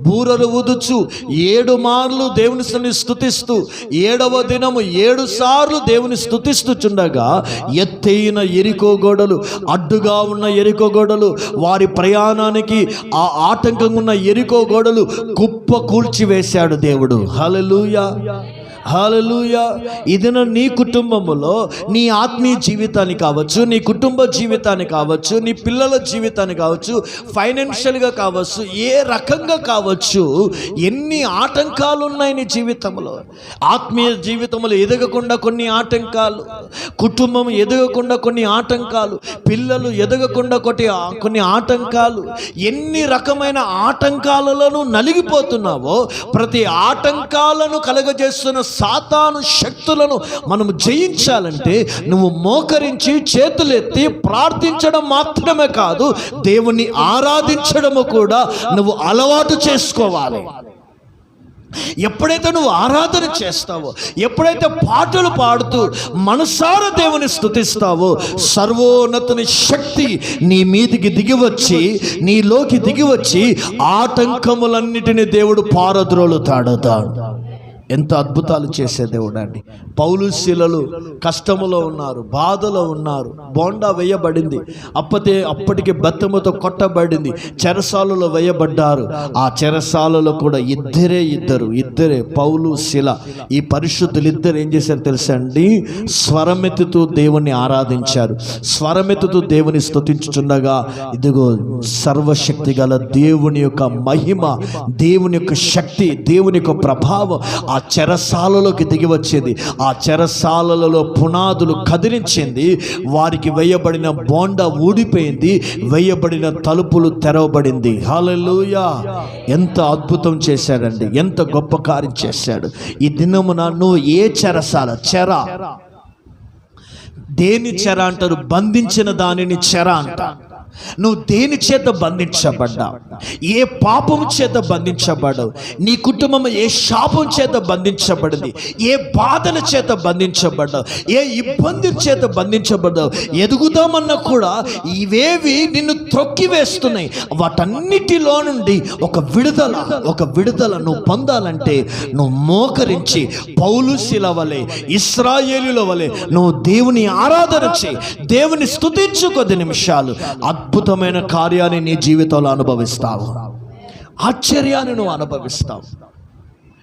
బూరలు ఊదుచు 7 మార్లు దేవుని స్తుతిస్తూ 7వ దినము 7 సార్లు దేవుని స్తుతిస్తుచుండగా ఎత్తైన యెరికో గోడలు, అడ్డుగా ఉన్న యెరికో గోడలు, వారి ప్రయాణానికి ఆ ఆటంకంగా ఉన్న యెరికో గోడలు కుప్ప కూల్చివేశాడు దేవుడు. హల్లెలూయా, హల్లెలూయా. ఇదిన నీ కుటుంబములో, నీ ఆత్మీయ జీవితాన్ని కావచ్చు, నీ కుటుంబ జీవితాన్ని కావచ్చు, నీ పిల్లల జీవితాన్ని కావచ్చు, ఫైనాన్షియల్గా కావచ్చు, ఏ రకంగా కావచ్చు, ఎన్ని ఆటంకాలు ఉన్నాయి నీ జీవితంలో. ఆత్మీయ జీవితంలో ఎదగకుండా కొన్ని ఆటంకాలు, కుటుంబం ఎదగకుండా కొన్ని ఆటంకాలు, పిల్లలు ఎదగకుండా కొన్ని ఆటంకాలు, ఎన్ని రకమైన ఆటంకాలను నలిగిపోతున్నావో, ప్రతి ఆటంకాలను కలగజేస్తున్న సాతాను శక్తులను మనము జయించాలంటే నువ్వు మోకరించి చేతులెత్తి ప్రార్థించడం మాత్రమే కాదు, దేవుణ్ణి ఆరాధించడము కూడా నువ్వు అలవాటు చేసుకోవాలి. ఎప్పుడైతే నువ్వు ఆరాధన చేస్తావో, ఎప్పుడైతే పాటలు పాడుతూ మనసారా దేవుని స్తుతిస్తావో, సర్వోన్నతుని శక్తి నీ మీదికి దిగివచ్చి, నీలోకి దిగివచ్చి ఆటంకములన్నిటినీ దేవుడు పారద్రోలుతాడు. ఎంత అద్భుతాలు చేసే దేవుడు అండి. పౌలు శీలలు కష్టములో ఉన్నారు, బాధలో ఉన్నారు, బోండా వేయబడింది, అప్పటికి బెత్తముతో కొట్టబడింది, చెరసాలలో వేయబడ్డారు. ఆ చెరసాలలో కూడా ఇద్దరే పౌలు శీల, ఈ పరిశుద్ధులు ఇద్దరు ఏం చేశారు తెలుసా అండి? స్వరమెత్తుతూ దేవుని ఆరాధించారు. స్వరమెత్తుతూ దేవుని స్తుతించుచుండగా ఇదిగో సర్వశక్తి గల దేవుని యొక్క మహిమ, దేవుని యొక్క శక్తి, దేవుని యొక్క ప్రభావం ఆ చెరసాలలోకి దిగి వచ్చింది. ఆ చెరసాలలో పునాదులు కదిలించింది, వారికి వేయబడిన బోండ ఊడిపోయింది, వేయబడిన తలుపులు తెరవబడింది. హల్లెలూయా. ఎంత అద్భుతం చేశాడండి, ఎంత గొప్ప కార్యం చేశాడు. ఈ దినమున నువ్వు ఏ చెర దేని చెర అంటారు? బంధించిన దానిని చెర అంట. నువ్వు దేని చేత బంధించబడ్డావు? ఏ పాపం చేత బంధించబడ్డావు? నీ కుటుంబం ఏ శాపం చేత బంధించబడింది? ఏ బాధల చేత బంధించబడ్డావు? ఏ ఇబ్బంది చేత బంధించబడ్డావు? ఎదుగుదామన్నా కూడా ఇవేవి నిన్ను త్రొక్కివేస్తున్నాయి. వాటన్నిటిలో నుండి ఒక విడుదల నువ్వు పొందాలంటే నువ్వు మోకరించి పౌలు శీల వలె, ఇశ్రాయేలుల వలె నువ్వు దేవుని ఆరాధన చేయి, దేవుని స్తుతించు. కొద్ది నిమిషాలు అద్భుతమైన కార్యాన్ని నీ జీవితంలో అనుభవిస్తావు, ఆశ్చర్యాన్ని నువ్వు అనుభవిస్తావు.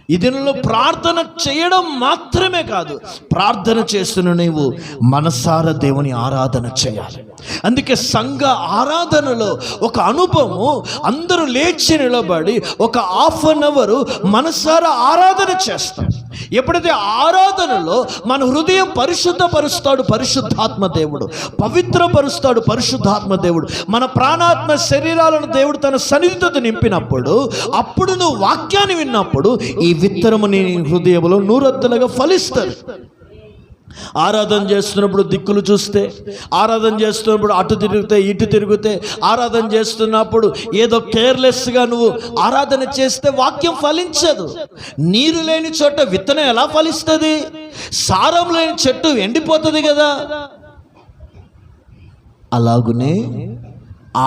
ఈ దినంలో ప్రార్థన చేయడం మాత్రమే కాదు, ప్రార్థన చేస్తున్న నీవు మనసారా దేవుని ఆరాధన చేయాలి. అందుకే సంఘ ఆరాధనలో ఒక అనుభవము, అందరూ లేచి నిలబడి ఒక 1/2 అవర్ మనసారా ఆరాధన చేస్తాం. ఎప్పుడైతే ఆరాధనలో మన హృదయం పరిశుద్ధపరుస్తాడు పరిశుద్ధాత్మ దేవుడు, పవిత్రపరుస్తాడు పరిశుద్ధాత్మ దేవుడు, మన ప్రాణాత్మ శరీరాలను దేవుడు తన సన్నిధితో నింపినప్పుడు, అప్పుడు నువ్వు వాక్యాన్ని విన్నప్పుడు ఈ విత్తనము నీ హృదయంలో నూరొత్తులుగా ఫలిస్తుంది. ఆరాధన చేస్తున్నప్పుడు దిక్కులు చూస్తే, ఆరాధన చేస్తున్నప్పుడు అటు తిరిగితే ఇటు తిరిగితే, ఆరాధన చేస్తున్నప్పుడు ఏదో కేర్లెస్గా నువ్వు ఆరాధన చేస్తే వాక్యం ఫలించదు. నీరు లేని చోట విత్తనం ఎలా ఫలిస్తుంది? సారం లేని చెట్టు ఎండిపోతుంది కదా. అలాగునే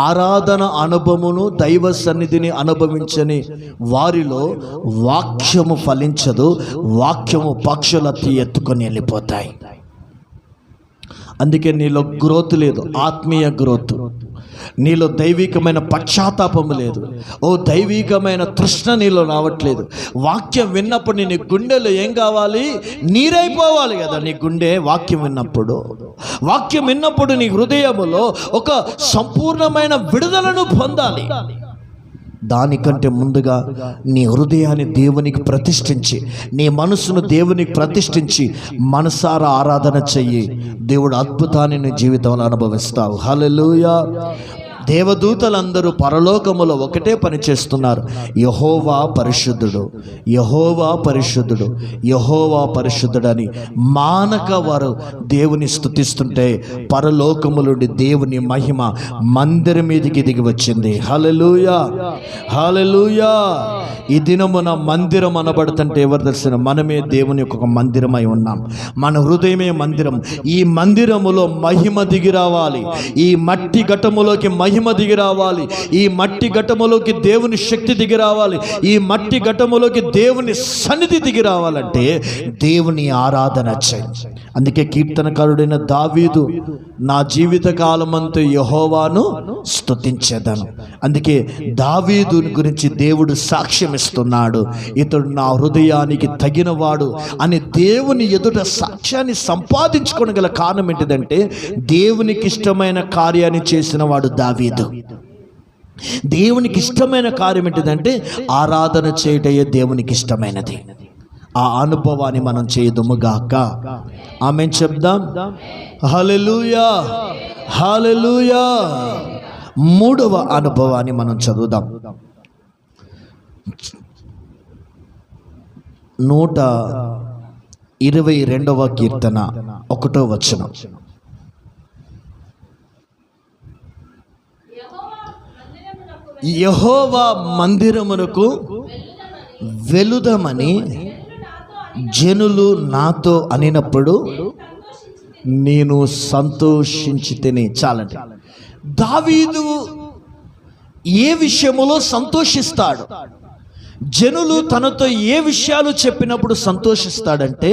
ఆరాధన అనుభవమును, దైవ సన్నిధిని అనుభవించని వారిలో వాక్యము ఫలించదు. వాక్యము పక్షులెత్తి ఎత్తుకొని వెళ్ళిపోతాయి. అందుకే నీలో గ్రోత్ లేదు, ఆత్మీయ గ్రోత్. నీలో దైవికమైన పశ్చాత్తాపము లేదు, దైవికమైన తృష్ణ నీలో రావట్లేదు. వాక్యం విన్నప్పుడు నీ గుండెలో ఏం కావాలి? నీరైపోవాలి కదా నీ గుండె. వాక్యం విన్నప్పుడు నీ హృదయములో ఒక సంపూర్ణమైన విడుదలను పొందాలి. దానికంటే ముందుగా నీ హృదయాన్ని దేవునికి ప్రతిష్ఠించి, నీ మనసును దేవునికి ప్రతిష్ఠించి మనసారా ఆరాధన చెయ్యి. దేవుడు అద్భుతాన్ని నీ జీవితంలో అనుభవిస్తావు. హల్లెలూయా. దేవదూతలందరూ పరలోకములో ఒకటే పని చేస్తున్నారు, యెహోవా పరిశుద్ధుడు, యెహోవా పరిశుద్ధుడు, యెహోవా పరిశుద్ధుడు అని మానక వారు దేవుని స్తుతిస్తుంటే పరలోకములుండి దేవుని మహిమ మందిరం మీదికి దిగి వచ్చింది. హల్లెలూయా, హల్లెలూయా. ఈ దినమున మందిరం అనబడుతుంటే ఎవరు తెలిసిన మనమే దేవుని యొక్క ఒక మందిరమై ఉన్నాం. మన హృదయమే మందిరం. ఈ మందిరములో మహిమ దిగి రావాలి. ఈ మట్టి ఘటములోకి మహిమ దిగి రావాలి. ఈ మట్టి ఘటములోకి దేవుని శక్తి దిగి రావాలి. ఈ మట్టి ఘటములోకి దేవుని సన్నిధి దిగి రావాలంటే దేవుని ఆరాధన చేయాలి. అందుకే కీర్తనకారుడైన దావీదు నా జీవిత కాలమంతా యెహోవాను స్తుతించెదను. అందుకే దావీదు గురించి దేవుడు సాక్ష్యం ఇస్తున్నాడు. ఇతడు నా హృదయానికి తగినవాడు అని దేవుని ఎదుట సాక్ష్యాన్ని సంపాదించుకోగల కారణం ఏంటిదంటే దేవునికి ఇష్టమైన కార్యాన్ని చేసిన వాడు దావీదు. దేవునికి ఇష్టమైన కార్యం ఏంటిదంటే ఆరాధన చేయటయే దేవునికి ఇష్టమైనది. ఆ అనుభవాన్ని మనం చేయదుముగాక. ఆమేన్ చెప్దాం. హల్లెలూయా, హల్లెలూయా. మూడవ అనుభవాన్ని మనం చదువుదాం. 122వ కీర్తన 1వ వచనం. యెహోవా మందిరమునకు వెలుదమని జనులు నాతో అనినప్పుడు నేను సంతోషించితిని. చాలండి. దావీదు ఏ విషయములో సంతోషిస్తాడు? జనులు తనతో ఏ విషయాలు చెప్పినప్పుడు సంతోషిస్తాడంటే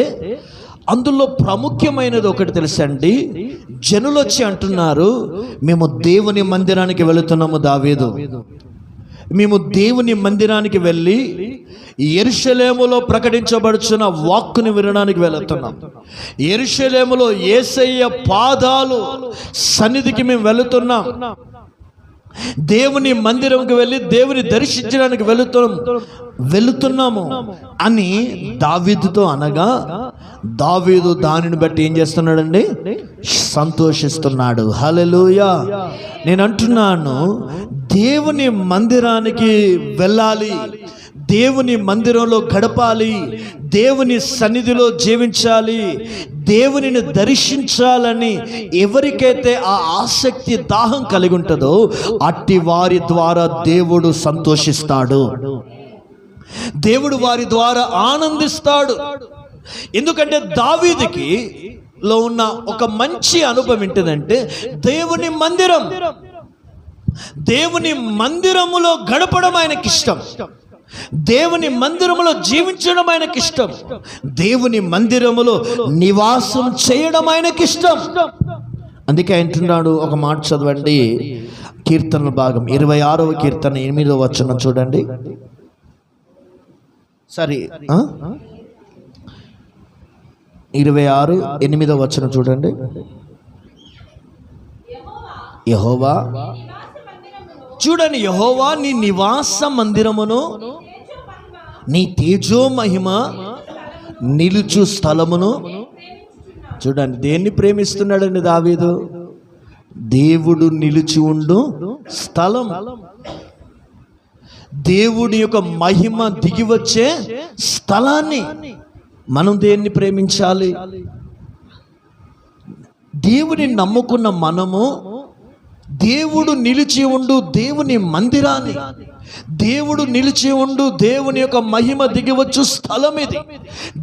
అందులో ప్రాముఖ్యమైనది ఒకటి తెలుసండి. జనులు వచ్చి అంటున్నారు, మేము దేవుని మందిరానికి వెళుతున్నాము దావీదు. మేము దేవుని మందిరానికి వెళ్ళి యెరూషలేములో ప్రకటించబడుచున్న వాక్కుని వినడానికి వెళుతున్నాం. యెరూషలేములో యేసయ్య పాదాలు సన్నిధికి మేము వెళుతున్నాం. దేవుని మందిరంకి వెళ్ళి దేవుని దర్శించడానికి వెళుతున్నాము అని దావీదుతో అనగా దావీదు దానిని బట్టి ఏం చేస్తున్నాడండి? సంతోషిస్తున్నాడు. హల్లెలూయా. నేను అంటున్నాను, దేవుని మందిరానికి వెళ్ళాలి, దేవుని మందిరంలో గడపాలి, దేవుని సన్నిధిలో జీవించాలి, దేవునిని దర్శించాలని ఎవరికైతే ఆ ఆసక్తి దాహం కలిగి ఉంటుందో అట్టి వారి ద్వారా దేవుడు సంతోషిస్తాడు. దేవుడు వారి ద్వారా ఆనందిస్తాడు. ఎందుకంటే దావీదుకి లో ఉన్న ఒక మంచి అనుభవం ఏంటిదంటే దేవుని మందిరములో గడపడం ఆయనకి ఇష్టం. దేవుని మందిరములో జీవించడం ఆయనకి ఇష్టం. దేవుని మందిరములో నివాసం చేయడం ఆయనకి ఇష్టం. అందుకే అంటున్నాడు, ఒక మాట చదవండి, కీర్తనల భాగం 26వ కీర్తన 8వ వచనం చూడండి. సరే 26:8 వచనం చూడండి. యెహోవా చూడండి, యెహోవా నీ నివాస మందిరమును, నీ తేజో మహిమ నిలుచు స్థలమును. చూడండి, దేన్ని ప్రేమిస్తున్నాడండి దావీదు? దేవుడు నిలిచి ఉండు స్థలం, దేవుడి యొక్క మహిమ దిగి వచ్చే స్థలాన్ని. మనం దేన్ని ప్రేమించాలి? దేవుని నమ్ముకున్న మనము దేవుడు నిలిచి ఉండు దేవుని మందిరాన్ని, దేవుడు నిలిచి ఉండు దేవుని యొక్క మహిమ దిగివచ్చు స్థలం ఇది,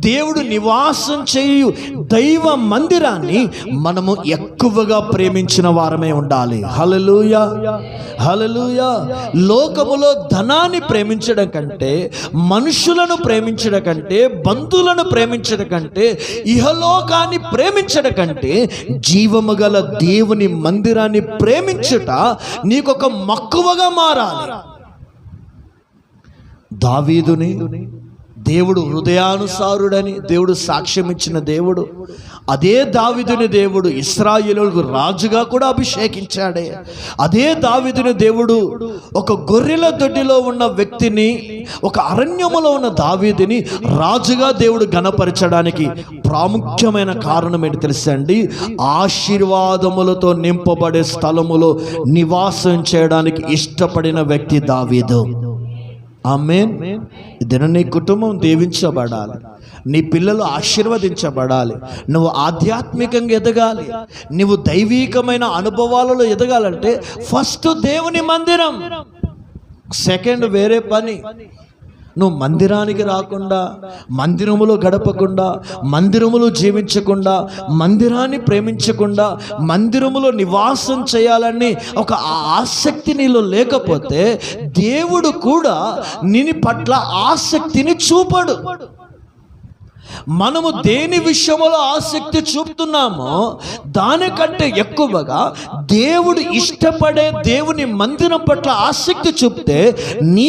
దేవుడు నివాసం చేయు దైవ మందిరాన్ని మనము ఎక్కువగా ప్రేమించిన వారమే ఉండాలి. హల్లెలూయా, హల్లెలూయా. లోకములో ధనాన్ని ప్రేమించడం కంటే, మనుషులను ప్రేమించడం కంటే, బంధువులను ప్రేమించడం కంటే, ఇహలోకాన్ని ప్రేమించడం కంటే జీవము గల దేవుని మందిరాన్ని ప్రేమించుట నీకొక మక్కువగా మారాలి. దావీదుని దేవుడు హృదయానుసారుడని దేవుడు సాక్ష్యం ఇచ్చిన దేవుడు, అదే దావీదుని దేవుడు ఇశ్రాయేలుకు రాజుగా కూడా అభిషేకించాడే. అదే దావీదుని దేవుడు ఒక గొర్రెల దొడ్డిలో ఉన్న వ్యక్తిని, ఒక అరణ్యములో ఉన్న దావీదుని రాజుగా దేవుడు ఘనపరచడానికి ప్రాముఖ్యమైన కారణం ఏంటి తెలుసా అండి? ఆశీర్వాదములతో నింపబడే స్థలములో నివాసం చేయడానికి ఇష్టపడిన వ్యక్తి దావీదు. ఆమేన్. ఇదిన నీ కుటుంబం దీవించబడాలి, నీ పిల్లలు ఆశీర్వదించబడాలి, నువ్వు ఆధ్యాత్మికంగా ఎదగాలి, నువ్వు దైవీకమైన అనుభవాలలో ఎదగాలంటే ఫస్ట్ దేవుని మందిరం, సెకండ్ వేరే పని. నువ్వు మందిరానికి రాకుండా, మందిరములో గడపకుండా, మందిరములో జీవించకుండా, మందిరాన్ని ప్రేమించకుండా, మందిరములో నివాసం చేయాలని ఒక ఆసక్తి నీలో లేకపోతే దేవుడు కూడా నీ పట్ల ఆసక్తిని చూపడు. మనము దేని విషయంలో ఆసక్తి చూపుతున్నామో దానికంటే ఎక్కువగా దేవుడు ఇష్టపడే దేవుని మందిరం పట్ల ఆసక్తి చూపితే నీ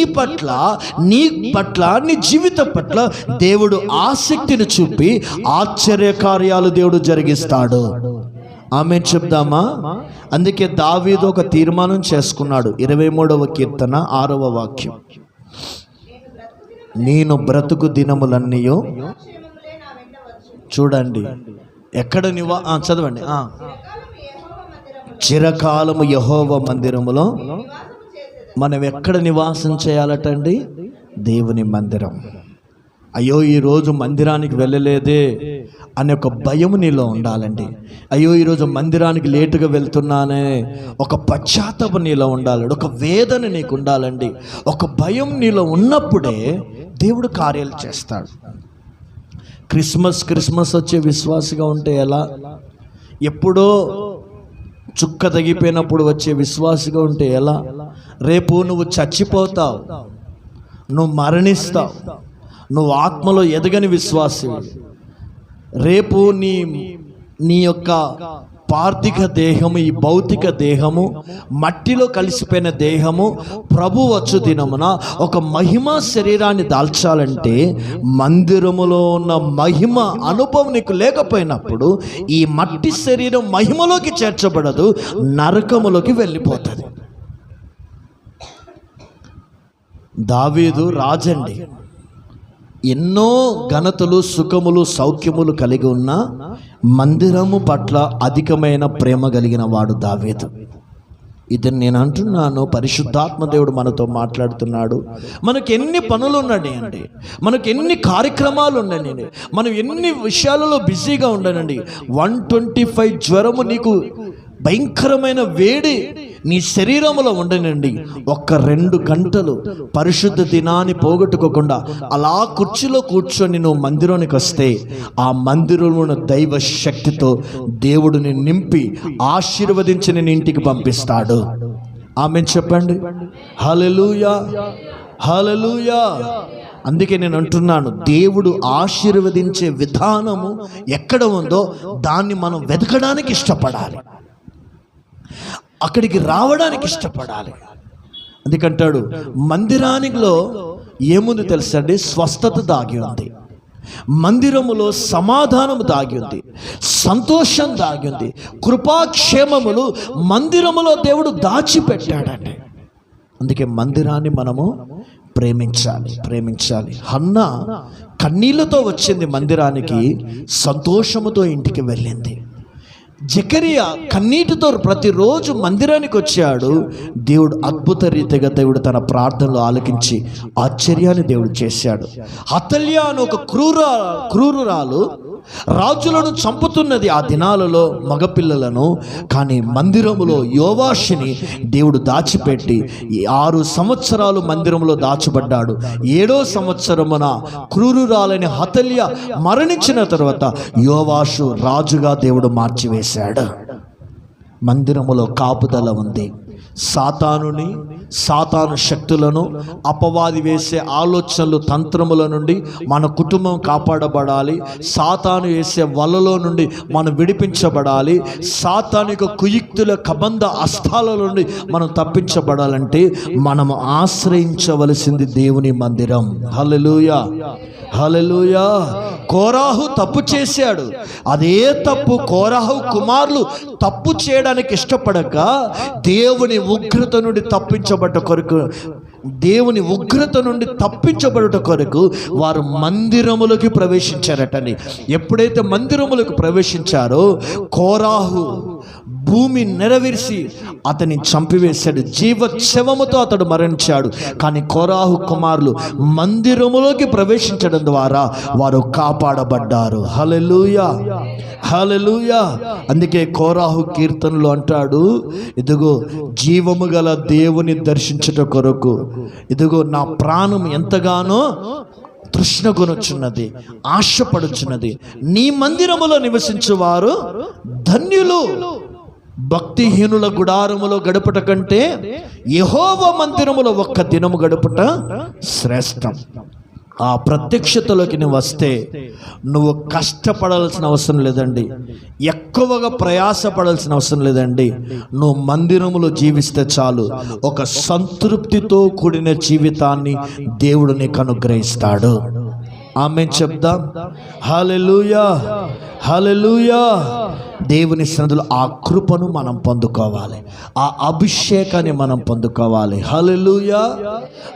జీవితం పట్ల దేవుడు ఆసక్తిని చూపి ఆశ్చర్యకార్యాలు దేవుడు జరిగిస్తాడు. ఆమేన్ చెప్దామా? అందుకే దావీదు ఒక తీర్మానం చేసుకున్నాడు. 23వ కీర్తన 6వ వాక్యం, నేను బ్రతుకు దినములన్నీయో. చూడండి ఎక్కడ చదవండి. చిరకాలము యెహోవా మందిరములో. మనం ఎక్కడ నివాసం చేయాలటండి? దేవుని మందిరం. అయ్యో ఈరోజు మందిరానికి వెళ్ళలేదే అనే ఒక భయం నీలో ఉండాలండి. అయ్యో ఈరోజు మందిరానికి లేటుగా వెళ్తున్నానే ఒక పశ్చాత్తాపం నీలో ఉండాలండి. ఒక వేదన నీకు ఉండాలండి. ఒక భయం నీలో ఉన్నప్పుడే దేవుడు కార్యాలు చేస్తాడు. క్రిస్మస్ వచ్చే విశ్వాసిగా ఉంటే ఎలా? ఎప్పుడో చుక్క తగిపోయినప్పుడు వచ్చే విశ్వాసిగా ఉంటే ఎలా? రేపు నువ్వు చచ్చిపోతావు, నువ్వు మరణిస్తావు, నువ్వు ఆత్మలో ఎదగని విశ్వాసి. రేపు నీ యొక్క పార్థిక దేహము, ఈ భౌతిక దేహము, మట్టిలో కలిసిపోయిన దేహము ప్రభు వచ్చు దినమున ఒక మహిమ శరీరాన్ని దాల్చాలంటే మందిరములో ఉన్న మహిమ అనుభవం నీకు లేకపోయినప్పుడు ఈ మట్టి శరీరం మహిమలోకి చేర్చబడదు, నరకములోకి వెళ్ళిపోతుంది. దావీదు రాజండి, ఎన్నో ఘనతలు, సుఖములు, సౌఖ్యములు కలిగి ఉన్న మందిరము పట్ల అధికమైన ప్రేమ కలిగిన వాడు దావీదు. ఇది నేను అంటున్నాను, పరిశుద్ధాత్మ దేవుడు మనతో మాట్లాడుతున్నాడు. మనకు ఎన్ని పనులు ఉన్నాయండి, మనకు ఎన్ని కార్యక్రమాలు ఉన్నాయండి, మనం ఎన్ని విషయాలలో బిజీగా ఉండనండి. 125 జ్వరము నీకు భయంకరమైన వేడి నీ శరీరంలో ఉండనండి. 1-2 గంటలు పరిశుద్ధ దినాన్ని పోగొట్టుకోకుండా అలా కుర్చీలో కూర్చొని నువ్వు మందిరానికి వస్తే ఆ మందిరంలో దైవ శక్తితో దేవుడిని నింపి ఆశీర్వదించి నేను ఇంటికి పంపిస్తాడు. ఆమేన్ చెప్పండి. హల్లెలూయా, హల్లెలూయా. అందుకే నేను అంటున్నాను, దేవుడు ఆశీర్వదించే విధానము ఎక్కడ ఉందో దాన్ని మనం వెతకడానికి ఇష్టపడాలి, అక్కడికి రావడానికి ఇష్టపడాలి. అందుకంటాడు మందిరానిలో ఏముంది తెలుసండి? స్వస్థత దాగి ఉంది, మందిరములో సమాధానము దాగి ఉంది, సంతోషం దాగి ఉంది, కృపాక్షేమములు మందిరములో దేవుడు దాచిపెట్టాడండి. అందుకే మందిరాన్ని మనము ప్రేమించాలి. హన్నా కన్నీళ్లతో వచ్చింది మందిరానికి, సంతోషముతో ఇంటికి వెళ్ళింది. జకరియా కన్నీటితో ప్రతిరోజు మందిరానికి వచ్చాడు. దేవుడు అద్భుత రీతిగా దేవుడు తన ప్రార్థనలు ఆలకించి ఆశ్చర్యాన్ని దేవుడు చేశాడు. అతల్య అని ఒక క్రూరురాలు రాజులను చంపుతున్నది ఆ దినాలలో మగపిల్లలను. కానీ మందిరములో యోవాషిని దేవుడు దాచిపెట్టి 6 సంవత్సరాలు మందిరంలో దాచబడ్డాడు. 7వ సంవత్సరమున క్రూరురాలని అతల్య మరణించిన తర్వాత యోవాషు రాజుగా దేవుడు మార్చివేశాడు. మందిరములో కాపుదల ఉంది. సాతాను శక్తులను, అపవాది వేసే ఆలోచనలు, తంత్రముల నుండి మన కుటుంబం కాపాడబడాలి. సాతాను వేసే వలలో నుండి మనం విడిపించబడాలి. సాతానిక కుయుక్తుల కబంధ అస్తాల నుండి మనం తప్పించబడాలంటే మనం ఆశ్రయించవలసింది దేవుని మందిరం. హల్లెలూయా, హల్లెలూయా. కోరాహు తప్పు చేశాడు. అదే తప్పు కోరాహు కుమారులు తప్పు చేయడానికి ఇష్టపడక దేవుని ఉగ్రత నుండి తప్పించబడుట కొరకు వారు మందిరములోకి ప్రవేశించారటండి. ఎప్పుడైతే మందిరములకు ప్రవేశించారో కోరాహు భూమి నెరవేర్చి అతన్ని చంపివేశాడు. జీవశవముతో అతడు మరణించాడు. కానీ కోరాహు కుమారులు మందిరములోకి ప్రవేశించడం ద్వారా వారు కాపాడబడ్డారు. హల్లెలూయా, హల్లెలూయా. అందుకే కోరాహు కీర్తనలు అంటాడు, ఇదిగో జీవము గల దేవుని దర్శించుట కొరకు ఇదిగో నా ప్రాణం ఎంతగానో తృష్ణగొనుచున్నది, ఆశపడుచున్నది. నీ మందిరములో నివసించువారు ధన్యులు. భక్తిహీనుల గుడారములో గడుపుట కంటే యెహోవా మందిరములో ఒక్క దినము గడుపుట శ్రేష్టం. ఆ ప్రత్యక్షతలోకి నువ్వు వస్తే నువ్వు కష్టపడాల్సిన అవసరం లేదండి, ఎక్కువగా ప్రయాసపడాల్సిన అవసరం లేదండి. నువ్వు మందిరములో జీవిస్తే చాలు, ఒక సంతృప్తితో కూడిన జీవితాన్ని దేవుడు నీకు అనుగ్రహిస్తాడు. ఆమేన్ చెప్దాం. హల్లెలూయా, హల్లెలూయా. దేవుని సన్నిధిలో ఆ కృపను మనం పొందుకోవాలి, ఆ అభిషేకాన్ని మనం పొందుకోవాలి. హల్లెలూయా,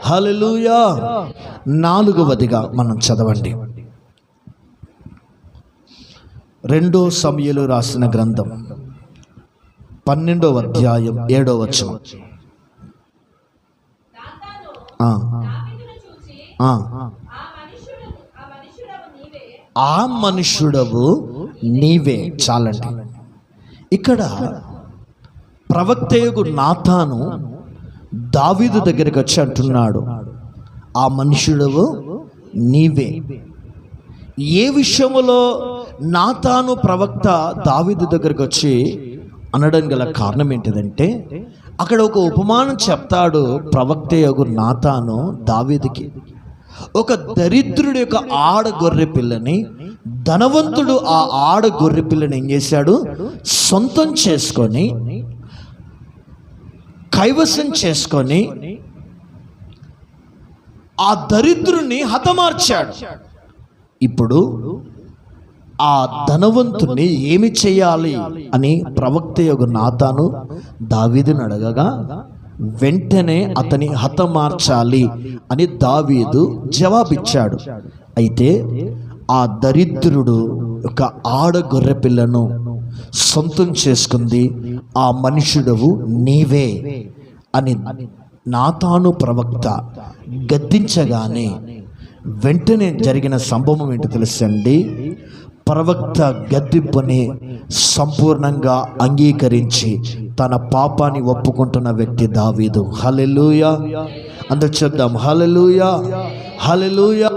హల్లెలూయా. 4వదిగా మనం చదవండి 2 సమూయేలు రాసిన గ్రంథం 12వ అధ్యాయం 7వ వచనం. ఆ మనుష్యుడవు నీవే. చాలండి. ఇక్కడ ప్రవక్తయగు నాతాను దావీదు దగ్గరికి వచ్చి అంటున్నాడు, ఆ మనుష్యుడవు నీవే. ఏ విషయములో నాతాను ప్రవక్త దావీదు దగ్గరికి వచ్చి అనడం గల కారణం ఏంటిదంటే, అక్కడ ఒక ఉపమానం చెప్తాడు ప్రవక్తయగు నాతాను దావీదుకి. ఒక దరిద్రుడి యొక్క ఆడ గొర్రె పిల్లని ధనవంతుడు ఆ ఆడ గొర్రె పిల్లని ఏం చేశాడు, సొంతం చేసుకొని కైవసం చేసుకొని ఆ దరిద్రుని హతమార్చాడు. ఇప్పుడు ఆ ధనవంతుని ఏమి చేయాలి అని ప్రవక్త యొక్క నాతాను దావీదుని అడగగా, వెంటనే అతని హతమార్చాలి అని దావీదు జవాబిచ్చాడు. అయితే ఆ దరిద్రుడు ఒక ఆడ గొర్రె పిల్లను సొంతం చేసుకుంది ఆ మనుషుడవు నీవే అని నాతాను ప్రవక్త గద్దించగానే వెంటనే జరిగిన సంభవం ఏంటో తెలుసండి. ప్రవక్త గద్దింపుని సంపూర్ణంగా అంగీకరించి తన పాపాన్ని ఒప్పుకుంటున్న వ్యక్తి దావీదు. హల్లెలూయా. అందరూ చెప్దాం హల్లెలూయా, హల్లెలూయా.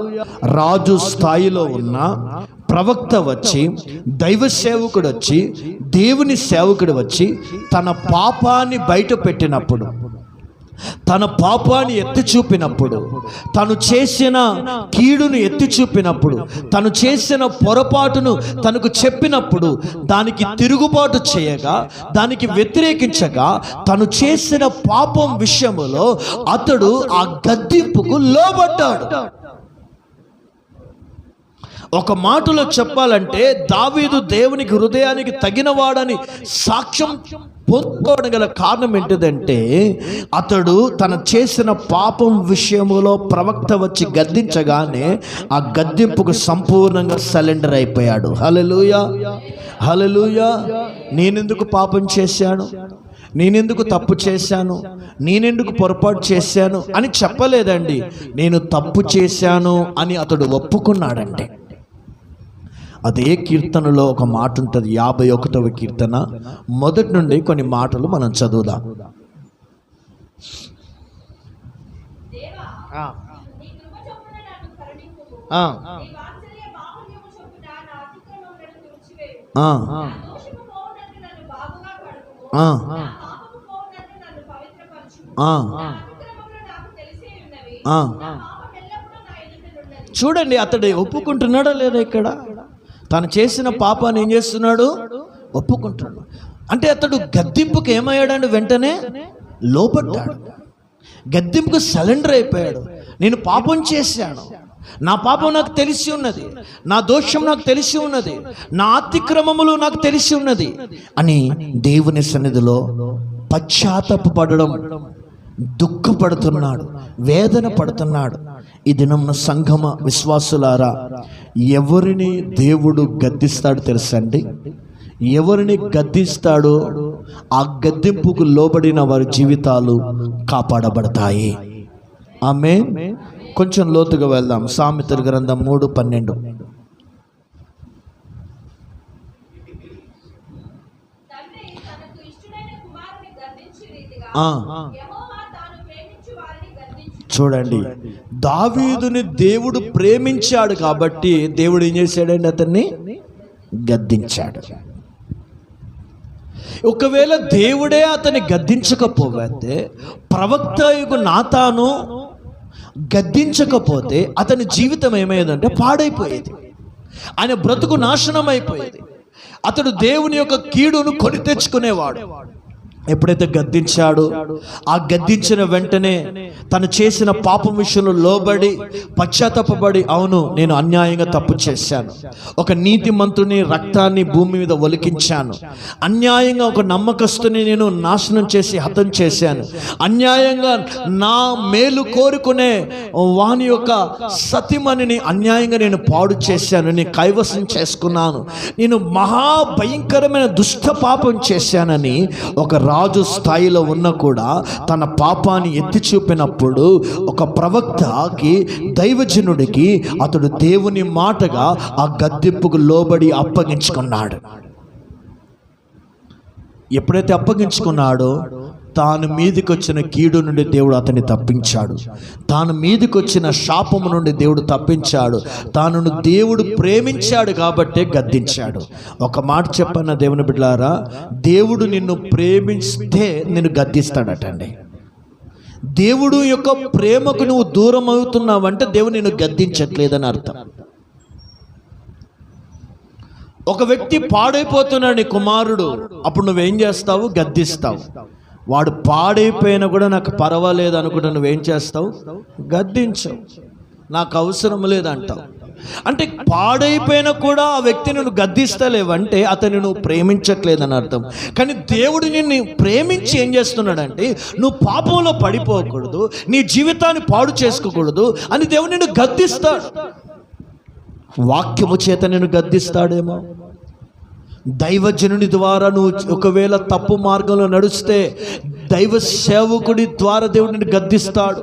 రాజు స్థాయిలో ఉన్న ప్రవక్త వచ్చి, దైవ సేవకుడు వచ్చి, దేవుని సేవకుడు వచ్చి తన పాపాన్ని బయట పెట్టినప్పుడు, తన పాపాన్ని ఎత్తి చూపినప్పుడు, తను చేసిన కీడును ఎత్తి చూపినప్పుడు, తను చేసిన పొరపాటును తనకు చెప్పినప్పుడు, దానికి తిరుగుబాటు చేయగా, దానికి వ్యతిరేకించగా, తను చేసిన పాపం విషయములో అతడు ఆ గద్దింపుకు లోబడ్డాడు. ఒక మాటలో చెప్పాలంటే దావీదు దేవునికి హృదయానికి తగినవాడని సాక్ష్యం పొందుకోవడం గల కారణం ఏంటిదంటే, అతడు తన చేసిన పాపం విషయములో ప్రవక్త వచ్చి గద్దించగానే ఆ గద్దింపుకు సంపూర్ణంగా సరెండర్ అయిపోయాడు. హల్లెలూయా, హల్లెలూయా. నేనెందుకు పాపం చేశాను, నేనెందుకు తప్పు చేశాను, నేనెందుకు పొరపాటు చేశాను అని చెప్పలేదండి. నేను తప్పు చేశాను అని అతడు ఒప్పుకున్నాడండి. అదే కీర్తనలో ఒక మాట ఉంటుంది, 51వ కీర్తన మొదటి నుండి కొన్ని మాటలు మనం చదువుదాం. చూడండి, అతడు ఒప్పుకుంటున్నాడా లేదా? ఇక్కడ తను చేసిన పాపాన్ని ఏం చేస్తున్నాడు, ఒప్పుకుంటున్నాడు. అంటే అతడు గద్దింపుకి ఏమయ్యాడండి, వెంటనే లోపడ్డాడు, గద్దింపుకు సరెండర్ అయిపోయాడు. నేను పాపం చేశాను, నా పాపం నాకు తెలిసి ఉన్నది, నా దోషం నాకు తెలిసి ఉన్నది, నా అతిక్రమములు నాకు తెలిసి ఉన్నది అని దేవుని సన్నిధిలో పశ్చాత్తాపపడడం, దుఃఖపడుతున్నాడు, వేదన పడుతున్నాడు. ఈ దినమున సంఘమ విశ్వాసులారా, ఎవరిని దేవుడు గద్దిస్తాడు తెలుసండి? ఎవరిని గద్దిస్తాడో ఆ గద్దింపుకు లోబడిన వారి జీవితాలు కాపాడబడతాయి. ఆమేన్. కొంచెం లోతుగా వెళ్దాం. సామెతల గ్రంథం 3:12. చూడండి, దావీదుని దేవుడు ప్రేమించాడు కాబట్టి దేవుడు ఏం చేశాడండి? అతన్ని గద్దించాడు. ఒకవేళ దేవుడే అతన్ని గద్దించకపోతే, ప్రవక్తయగు నాతాను గద్దించకపోతే అతని జీవితం ఏమయ్యేదంటే పాడైపోయేది. ఆయన బ్రతుకు నాశనం అయిపోయేది. అతడు దేవుని యొక్క కీడును కొని తెచ్చుకునేవాడు. ఎప్పుడైతే గద్దించాడో, ఆ గద్దించిన వెంటనే తను చేసిన పాపం విషయంలో లోబడి పశ్చాత్తాపపడి, అవును నేను అన్యాయంగా తప్పు చేశాను, ఒక నీతిమంతుని రక్తాన్ని భూమి మీద ఒలికించాను, అన్యాయంగా ఒక నమ్మకస్తుని నేను నాశనం చేసి హతం చేశాను, అన్యాయంగా నా మేలు కోరుకునే వాని యొక్క సతిమణిని అన్యాయంగా నేను పాడు చేశాను, నేను కైవసం చేసుకున్నాను, నేను మహాభయంకరమైన దుష్ట పాపం చేశానని ఒక రాజు స్థాయిలో ఉన్న కూడా తన పాపాన్ని ఎత్తి చూపినప్పుడు ఒక ప్రవక్తకి, దైవజనుడికి అతడు దేవుని మాటగా ఆ గద్దింపుకు లోబడి అప్పగించుకున్నాడు. ఎప్పుడైతే అప్పగించుకున్నాడో తాను మీదికి వచ్చిన కీడు నుండి దేవుడు అతన్ని తప్పించాడు. తాను మీదికి వచ్చిన శాపము నుండి దేవుడు తప్పించాడు. తాను దేవుడు ప్రేమించాడు కాబట్టే గద్దించాడు. ఒక మాట చెప్పన్న దేవుని బిడ్డలారా, దేవుడు నిన్ను ప్రేమిస్తే నిన్ను గద్దిస్తాడటండి. దేవుడు యొక్క ప్రేమకు నువ్వు దూరం అవుతున్నావంటే దేవుడు నిన్ను గద్దించట్లేదని అర్థం. ఒక వ్యక్తి పాడైపోతున్నాడు, నీ కుమారుడు, అప్పుడు నువ్వేం చేస్తావు? గద్దిస్తావు. వాడు పాడైపోయినా కూడా నాకు పర్వాలేదు అనుకుంటా, నువ్వేం చేస్తావు? గద్దించవు. నాకు అవసరం లేదంటావు. అంటే పాడైపోయినా కూడా ఆ వ్యక్తిని నువ్వు గద్దిస్తలేవంటే అతన్ని నువ్వు ప్రేమించట్లేదని అర్థం. కానీ దేవుడు నిన్ను ప్రేమించి ఏం చేస్తున్నాడంటే, నువ్వు పాపంలో పడిపోకూడదు, నీ జీవితాన్ని పాడు చేసుకోకూడదు అని దేవుడు నిన్ను గద్దిస్తాడు. వాక్యము చేత నిన్ను గద్దిస్తాడేమో. దైవజనుని ద్వారా నువ్వు ఒకవేళ తప్పు మార్గంలో నడుస్తే దైవ సేవకుడి ద్వారా దేవుడు నిన్ను గద్దిస్తాడు.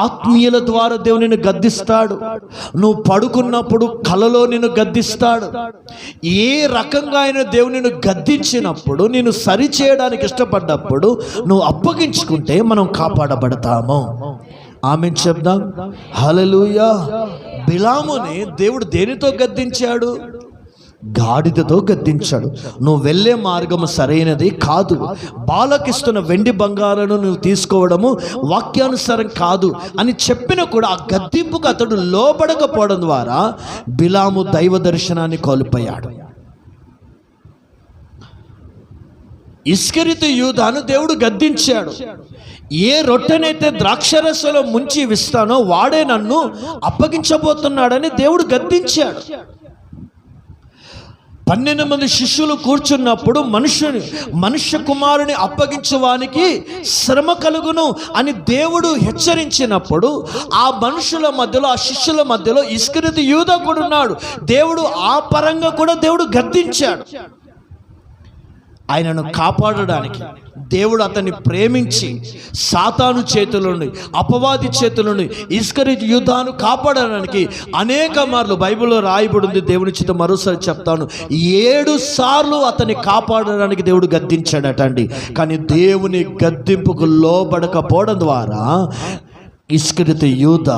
ఆత్మీయుల ద్వారా దేవుడు నిన్ను గద్దిస్తాడు. నువ్వు పడుకున్నప్పుడు కలలో నిన్ను గద్దిస్తాడు. ఏ రకంగా అయినా దేవుడు నిన్ను గద్దించినప్పుడు, నేను సరిచేయడానికి ఇష్టపడ్డప్పుడు నువ్వు అప్పగించుకుంటే మనం కాపాడబడతాము. ఆమేన్ చెప్దాం. హల్లెలూయా. బిలాముని దేవుడు దేనితో గద్దించాడు? గాడిదతో గద్దించాడు. నువ్వు వెళ్ళే మార్గము సరైనది కాదు, బాలకిస్తున్న వెండి బంగారాలను నువ్వు తీసుకోవడము వాక్యానుసారం కాదు అని చెప్పినా కూడా ఆ గద్దింపుకు అతడు లోబడకపోవడం ద్వారా బిలాము దైవ దర్శనాన్ని కోల్పోయాడు. ఇస్కరియోతు యూదాను దేవుడు గద్దించాడు. ఏ రొట్టెనైతే ద్రాక్షరసంలో ముంచి విస్తానో వాడే నన్ను అప్పగించబోతున్నాడని దేవుడు గద్దించాడు. 12 మంది శిష్యులు కూర్చున్నప్పుడు మనుష్య కుమారుని అప్పగించడానికి శ్రమ కలుగును అని దేవుడు హెచ్చరించినప్పుడు ఆ మనుషుల మధ్యలో, ఆ శిష్యుల మధ్యలో ఇస్కరియోతు యూదా కూడా ఉన్నాడు. దేవుడు ఆ పరంగా కూడా దేవుడు గద్దించాడు. ఆయనను కాపాడడానికి దేవుడు అతన్ని ప్రేమించి సాతాను చేతుల నుండి, అపవాది చేతుల నుండి ఇస్కరియోతు యూదాను కాపాడడానికి అనేక మార్లు బైబిల్లో రాయబడింది. దేవుని చిత్త మరోసారి చెప్తాను, 7 సార్లు అతన్ని కాపాడడానికి దేవుడు గద్దించాడటండి. కానీ దేవుని గద్దింపుకు లోబడకపోవడం ద్వారా ఇస్కరియోతు యూదా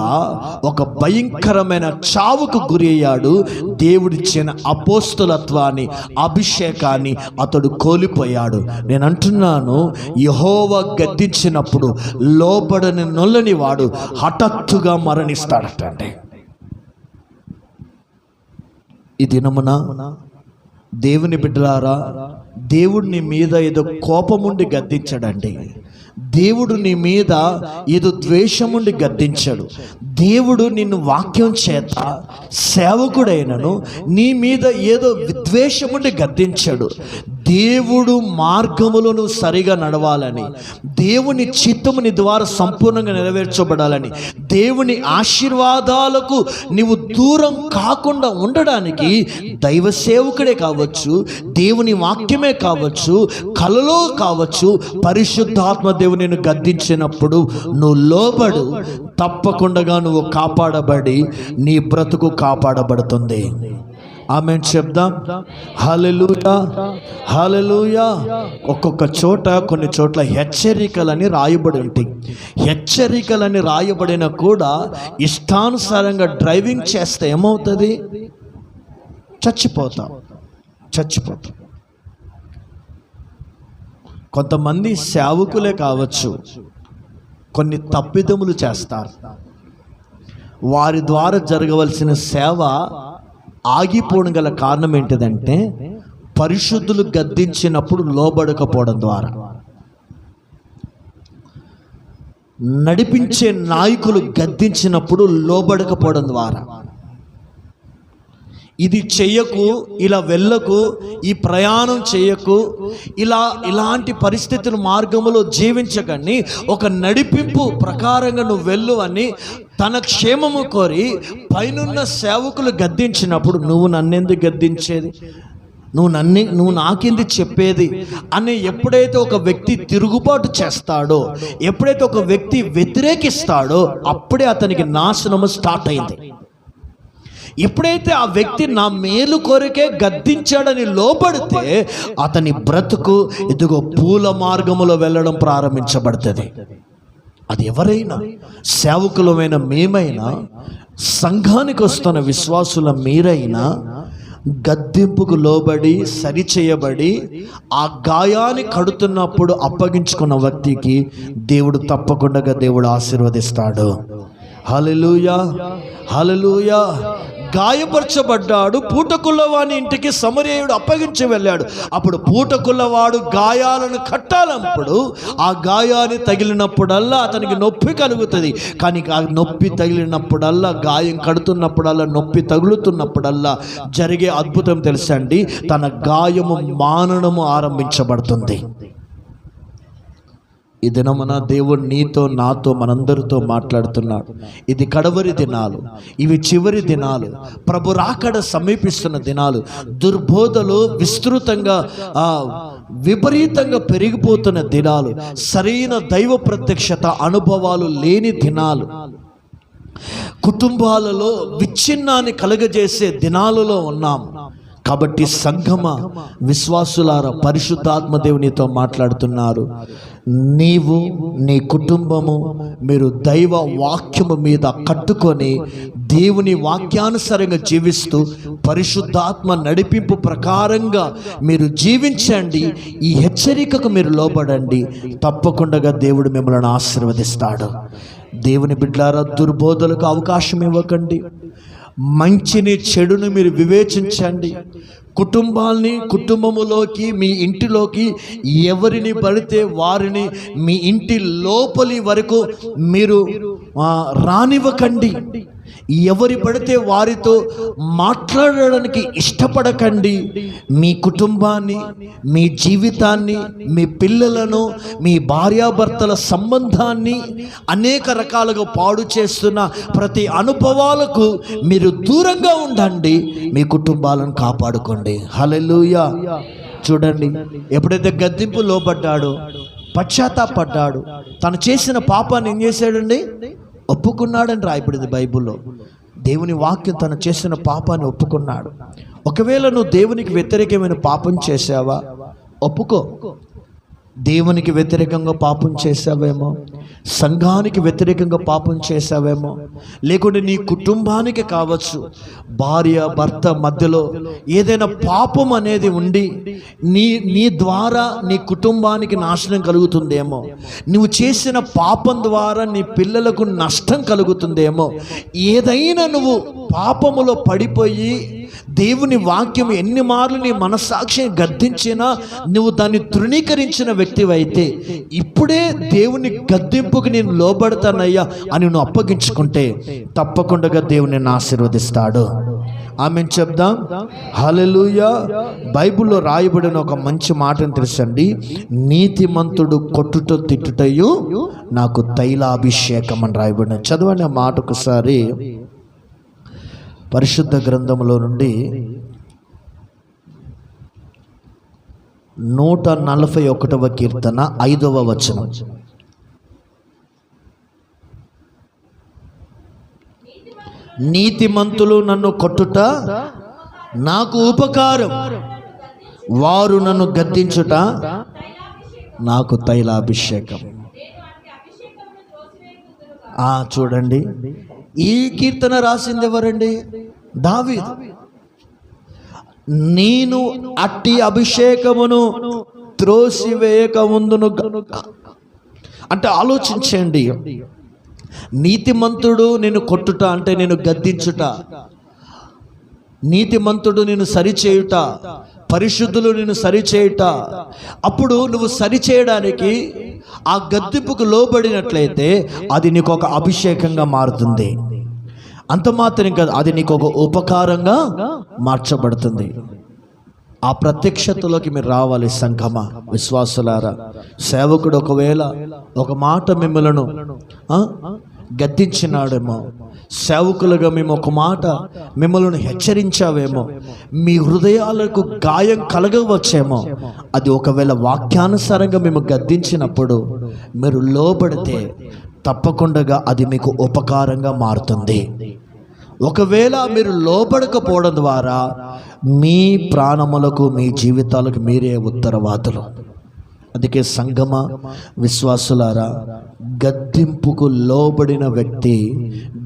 ఒక భయంకరమైన చావుకు గురి అయ్యాడు. దేవుడిచ్చిన అపోస్తలత్వాన్ని, అభిషేకాన్ని అతడు కోల్పోయాడు. నేను అంటున్నాను, యెహోవా గద్దించినప్పుడు లోబడని నొల్లని వాడు హఠాత్తుగా మరణిస్తాడటండి. ఈ దినమున దేవుని బిడ్డలారా, దేవుడు నీ మీద ఏదో కోపముండి గద్దించాడండి. దేవుడు నీ మీద ఏదో ద్వేషముండి గద్దించాడు. దేవుడు నిన్ను వాక్యం చేత సేవకుడైనను నీ మీద ఏదో విద్వేషముండి గద్దించాడు. దేవుడు మార్గములో నువ్వు సరిగా నడవాలని, దేవుని చిత్తము నీ ద్వారా సంపూర్ణంగా నెరవేర్చబడాలని, దేవుని ఆశీర్వాదాలకు నీవు దూరం కాకుండా ఉండడానికి దైవ సేవకుడే కావచ్చు, దేవుని వాక్యమే కావచ్చు, కలలో కావచ్చు, పరిశుద్ధాత్మ దేవుని నిన్ను గద్దించినప్పుడు నువ్వు లోబడు. తప్పకుండా నువ్వు కాపాడబడి నీ బ్రతుకు కాపాడబడుతుంది. ఆమేన్ చెప్దాం. హల్లెలూయా, హల్లెలూయా. ఒక్కొక్క చోట కొన్ని చోట్ల హెచ్చరికలని రాయబడి ఉంటాయి. హెచ్చరికలని రాయబడిన కూడా ఇష్టానుసారంగా డ్రైవింగ్ చేస్తే ఏమవుతుంది? చచ్చిపోతాం. కొంతమంది సేవకులే కావచ్చు, కొన్ని తప్పిదములు చేస్తారు. వారి ద్వారా జరగవలసిన సేవ ఆగిపోవడం గల కారణం ఏంటిదంటే పరిశుద్ధులు గద్దించినప్పుడు లోబడకపోవడం ద్వారా, నడిపించే నాయకులు గద్దించినప్పుడు లోబడకపోవడం ద్వారా. ఇది చెయ్యకు, ఇలా వెళ్ళకు, ఈ ప్రయాణం చేయకు, ఇలాంటి పరిస్థితుల మార్గంలో జీవించకని ఒక నడిపింపు ప్రకారంగా నువ్వు వెళ్ళు అని తన క్షేమము కోరి పైనున్న సేవకులు గద్దించినప్పుడు నువ్వు నన్నెందుకు గద్దించేది, నువ్వు నాకింది చెప్పేది అని ఎప్పుడైతే ఒక వ్యక్తి తిరుగుబాటు చేస్తాడో, ఎప్పుడైతే ఒక వ్యక్తి వ్యతిరేకిస్తాడో అప్పుడే అతనికి నాశనము స్టార్ట్ అయింది. ఎప్పుడైతే ఆ వ్యక్తి నా మేలు కొరకే గద్దించాడని లోబడితే అతని బ్రతుకు ఇదిగో పూల మార్గములో వెళ్ళడం ప్రారంభించబడుతుంది. అది ఎవరైనా, సేవకులమైన మేమైనా, సంఘానికి వస్తున్న విశ్వాసుల మీరైనా గద్దింపుకు లోబడి సరిచేయబడి ఆ గాయాన్ని కడుతున్నప్పుడు అప్పగించుకున్న వ్యక్తికి దేవుడు తప్పకుండా దేవుడు ఆశీర్వదిస్తాడు. హల్లెలూయా, హల్లెలూయా. గాయపరచబడ్డాడు. పూటకుల్లవాని ఇంటికి సమరయుడు అప్పగించి వెళ్ళాడు. అప్పుడు పూటకుల్లవాడు గాయాలను కట్టాలప్పుడు ఆ గాయాన్ని తగిలినప్పుడల్లా అతనికి నొప్పి కలుగుతుంది. కానీ ఆ నొప్పి తగిలినప్పుడల్లా, గాయం కడుతున్నప్పుడల్లా, నొప్పి తగులుతున్నప్పుడల్లా జరిగే అద్భుతం తెలుసండి, తన గాయము మానడము ఆరంభించబడుతుంది. ఈ దినమున దేవుడు నీతో, నాతో, మనందరితో మాట్లాడుతున్నాడు. ఇది కడవరి దినాలు, ఇవి చివరి దినాలు, ప్రభు రాకడ సమీపిస్తున్న దినాలు. దుర్బోధలు విస్తృతంగా విపరీతంగా పెరిగిపోతున్న దినాలు, సరైన దైవ ప్రత్యక్షత అనుభవాలు లేని దినాలు, కుటుంబాలలో విచ్ఛిన్నాన్ని కలుగజేసే దినాలలో ఉన్నాం. కాబట్టి సంఘమ విశ్వాసులారా, పరిశుద్ధాత్మ దేవునితో మాట్లాడుతున్నారు. నీవు, నీ కుటుంబము, మీరు దైవ వాక్యము మీద కట్టుకొని దేవుని వాక్యానుసారంగా జీవిస్తూ పరిశుద్ధాత్మ నడిపింపు ప్రకారంగా మీరు జీవించండి. ఈ హెచ్చరికకు మీరు లోబడండి. తప్పకుండా దేవుడు మిమ్మల్ని ఆశీర్వదిస్తాడు. దేవుని బిడ్డలారా, దుర్బోధలకు అవకాశం ఇవ్వకండి. మంచిని చెడును మీరు వివేచించండి. కుటుంబములోకి, మీ ఇంటిలోకి ఎవరిని పడితే వారిని మీ ఇంటి లోపలి వరకు మీరు రానివ్వకండి. ఎవరి పడితే వారితో మాట్లాడడానికి ఇష్టపడకండి. మీ కుటుంబాన్ని, మీ జీవితాన్ని, మీ పిల్లలను, మీ భార్యాభర్తల సంబంధాన్ని అనేక రకాలుగా పాడు చేస్తున్న ప్రతి అనుభవాలకు మీరు దూరంగా ఉండండి. మీ కుటుంబాలను కాపాడుకోండి. హల్లెలూయా. చూడండి, ఎప్పుడైతే గద్దింపు లోబడ్డాడో, పశ్చాత్తాపడ్డాడు, తను చేసిన పాపాన్ని ఏం చేశాడండి? ఒప్పుకున్నాడని రాయబడింది బైబిల్లో. దేవుని వాక్యం తను చేసిన పాపాన్ని ఒప్పుకున్నాడు. ఒకవేళ నువ్వు దేవునికి వ్యతిరేకమైన పాపం చేసావా? ఒప్పుకో. దేవునికి వ్యతిరేకంగా పాపం చేసావేమో, సంఘానికి వ్యతిరేకంగా పాపం చేసావేమో, లేకుంటే నీ కుటుంబానికి కావచ్చు, భార్య భర్త మధ్యలో ఏదైనా పాపం అనేది ఉండి నీ ద్వారా నీ కుటుంబానికి నాశనం కలుగుతుందేమో, నువ్వు చేసిన పాపం ద్వారా నీ పిల్లలకు నష్టం కలుగుతుందేమో, ఏదైనా నువ్వు పాపములో పడిపోయి దేవుని వాక్యం ఎన్ని మార్లు నీ మనస్సాక్షిని గద్దించినా నువ్వు దాన్ని తృణీకరించిన వ్యక్తివైతే ఇప్పుడే దేవుని గద్దింపుకి నేను లోబడతానయ్యా అని నువ్వు అప్పగించుకుంటే తప్పకుండా దేవుని నిన్ను ఆశీర్వదిస్తాడు. ఆమేన్ చెప్దాం. హల్లెలూయా. బైబిల్లో రాయబడిన ఒక మంచి మాటను తెలుసండి, నీతిమంతుడు కొట్టుట తిట్టుటయు నాకు తైలాభిషేకం అని రాయబడిన. చదవండి ఆ మాట ఒకసారి. పరిశుద్ధ గ్రంథంలో నుండి 141వ కీర్తన 5వ వచనం. నీతిమంతులు నన్ను కొట్టుట నాకు ఉపకారం, వారు నన్ను గద్దించుట నాకు తైలాభిషేకం. చూడండి, ఈ కీర్తన రాసింది ఎవరండి? దావీదు. నేను అట్టి అభిషేకమును త్రోసివేయక ముందును గనుక. అంటే ఆలోచించండి, నీతిమంతుడు నేను కొట్టుట అంటే నేను గద్దించుట, నీతిమంతుడు నేను సరిచేయుట, పరిశుద్ధులు నేను సరిచేయుట. అప్పుడు నువ్వు సరిచేయడానికి ఆ గద్దింపుకు లోబడినట్లయితే అది నీకు ఒక అభిషేకంగా మారుతుంది. అంత మాత్రం కాదు, అది నీకు ఒక ఉపకారంగా మార్చబడుతుంది. ఆ ప్రత్యక్షతలోకి మీరు రావాలి. సంఘమ విశ్వాసులారా, సేవకుడు ఒకవేళ ఒక మాట మిమ్మలను గద్దించినాడేమో, సేవకులుగా మేము ఒక మాట మిమ్మల్ని హెచ్చరించావేమో, మీ హృదయాలకు గాయం కలగవచ్చేమో, అది ఒకవేళ వాక్యానుసారంగా మేము గద్దించినప్పుడు మీరు లోబడితే తప్పకుండా అది మీకు ఉపకారంగా మారుతుంది. ఒకవేళ మీరు లోబడకపోవడం ద్వారా మీ ప్రాణములకు, మీ జీవితాలకు మీరే ఉత్తరవాదులు. అందుకే సంగమ విశ్వాసులారా, గద్దింపుకు లోబడిన వ్యక్తి,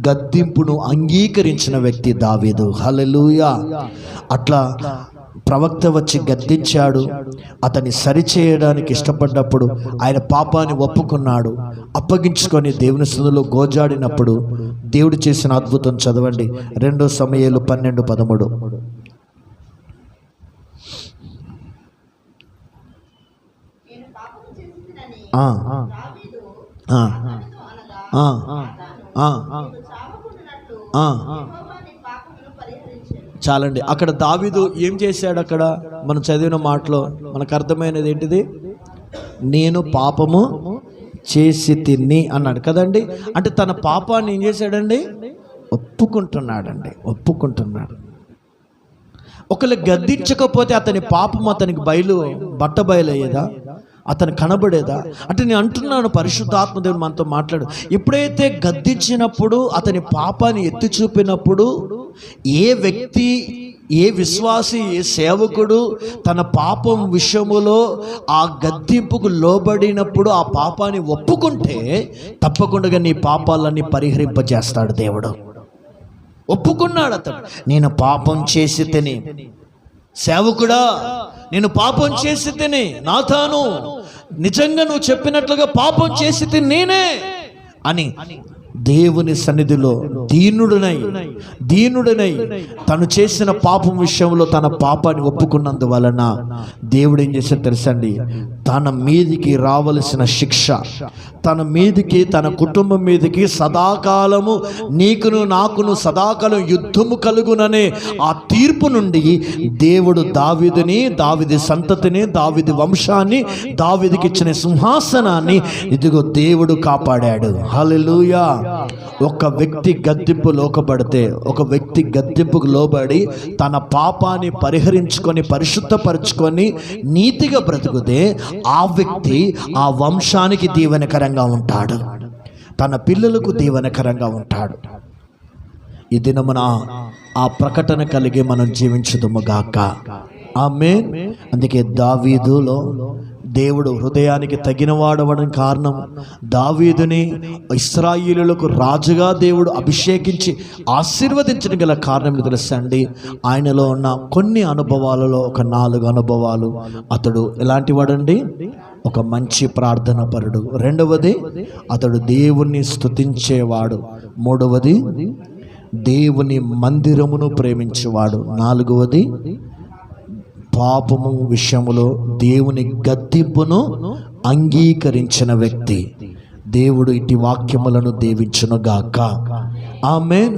గద్దింపును అంగీకరించిన వ్యక్తి దావీదు. హల్లెలూయా. అట్లా ప్రవక్త వచ్చి గద్దించాడు, అతన్ని సరిచేయడానికి ఇష్టపడ్డప్పుడు ఆయన పాపాన్ని ఒప్పుకున్నాడు, అప్పగించుకొని దేవుని సన్నిధిలో గోజాడినప్పుడు దేవుడు చేసిన అద్భుతం చదవండి. 2 సమూయేలు 12:13. చాలండి. అక్కడ దావీదు ఏం చేశాడు? అక్కడ మనం చదివిన మాటలో మనకు అర్థమైనది ఏంటిది? నేను పాపము చేసి తిని అన్నాడు కదండి. అంటే తన పాపాన్ని ఏం చేశాడండి? ఒప్పుకుంటున్నాడండి, ఒప్పుకుంటున్నాడు. ఒకళ్ళు గద్దించకపోతే అతని పాపం అతనికి బట్టబయలయ్యేదా? అతను కనబడేదా? అంటే నేను అంటున్నాను, పరిశుద్ధాత్మదేవుడు మనతో మాట్లాడు. ఎప్పుడైతే గద్దించినప్పుడు, అతని పాపాన్ని ఎత్తి చూపినప్పుడు, ఏ వ్యక్తి, ఏ విశ్వాసి, ఏ సేవకుడు తన పాపం విషయములో ఆ గద్దింపుకు లోబడినప్పుడు ఆ పాపాన్ని ఒప్పుకుంటే తప్పకుండా నీ పాపాలన్నీ పరిహరింపజేస్తాడు దేవుడు. ఒప్పుకున్నాడు అతడు, నేను పాపం చేసి తిని. సేవకుడా, నేను పాపం చేసి తిని, నాథాను నిజంగా నువ్వు చెప్పినట్లుగా పాపం చేసి తిని నేనే అని దేవుని సన్నిధిలో దీనుడనై తను చేసిన పాపం విషయంలో తన పాపాన్ని ఒప్పుకున్నందువలన దేవుడు ఏం చేశాడు తెలుసండి? తన మీదికి రావలసిన శిక్ష, తన మీదికి, తన కుటుంబం మీదికి సదాకాలము నీకును నాకును సదాకాలం యుద్ధము కలుగుననే ఆ తీర్పు నుండి దేవుడు దావీదుని, దావీదు సంతతిని, దావీదు వంశాన్ని, దావీదుకి ఇచ్చిన సింహాసనాన్ని ఇదిగో దేవుడు కాపాడాడు. హల్లెలూయా. ఒక వ్యక్తి గద్దింపు లోబడితే, ఒక వ్యక్తి గద్దింపుకు లోబడి తన పాపాన్ని పరిహరించుకొని పరిశుద్ధపరచుకొని నీతిగా బ్రతుకుతే ఆ వ్యక్తి ఆ వంశానికి దీవెనకరంగా ఉంటాడు, తన పిల్లలకు దీవెనకరంగా ఉంటాడు. ఈ దినమున ఆ ప్రకటన కలిగి మనం జీవించుదుముగాక. ఆమేన్. అందుకే దావీదులో దేవుడు హృదయానికి తగినవాడవడం కారణం, దావీదుని ఇశ్రాయేలులకు రాజుగా దేవుడు అభిషేకించి ఆశీర్వదించడం గల కారణం తెలుసండి. ఆయనలో ఉన్న కొన్ని అనుభవాలలో ఒక 4 అనుభవాలు. అతడు ఎలాంటి వాడండి? ఒక మంచి ప్రార్థన పరుడు. 2వది, అతడు దేవుణ్ణి స్తుతించేవాడు. 3వది, దేవుని మందిరమును ప్రేమించేవాడు. 4వది, పాపము విషయములో దేవుని గద్దింపును అంగీకరించిన వ్యక్తి. దేవుడు ఇటు వాక్యములను దీవించునుగాక. ఆమేన్.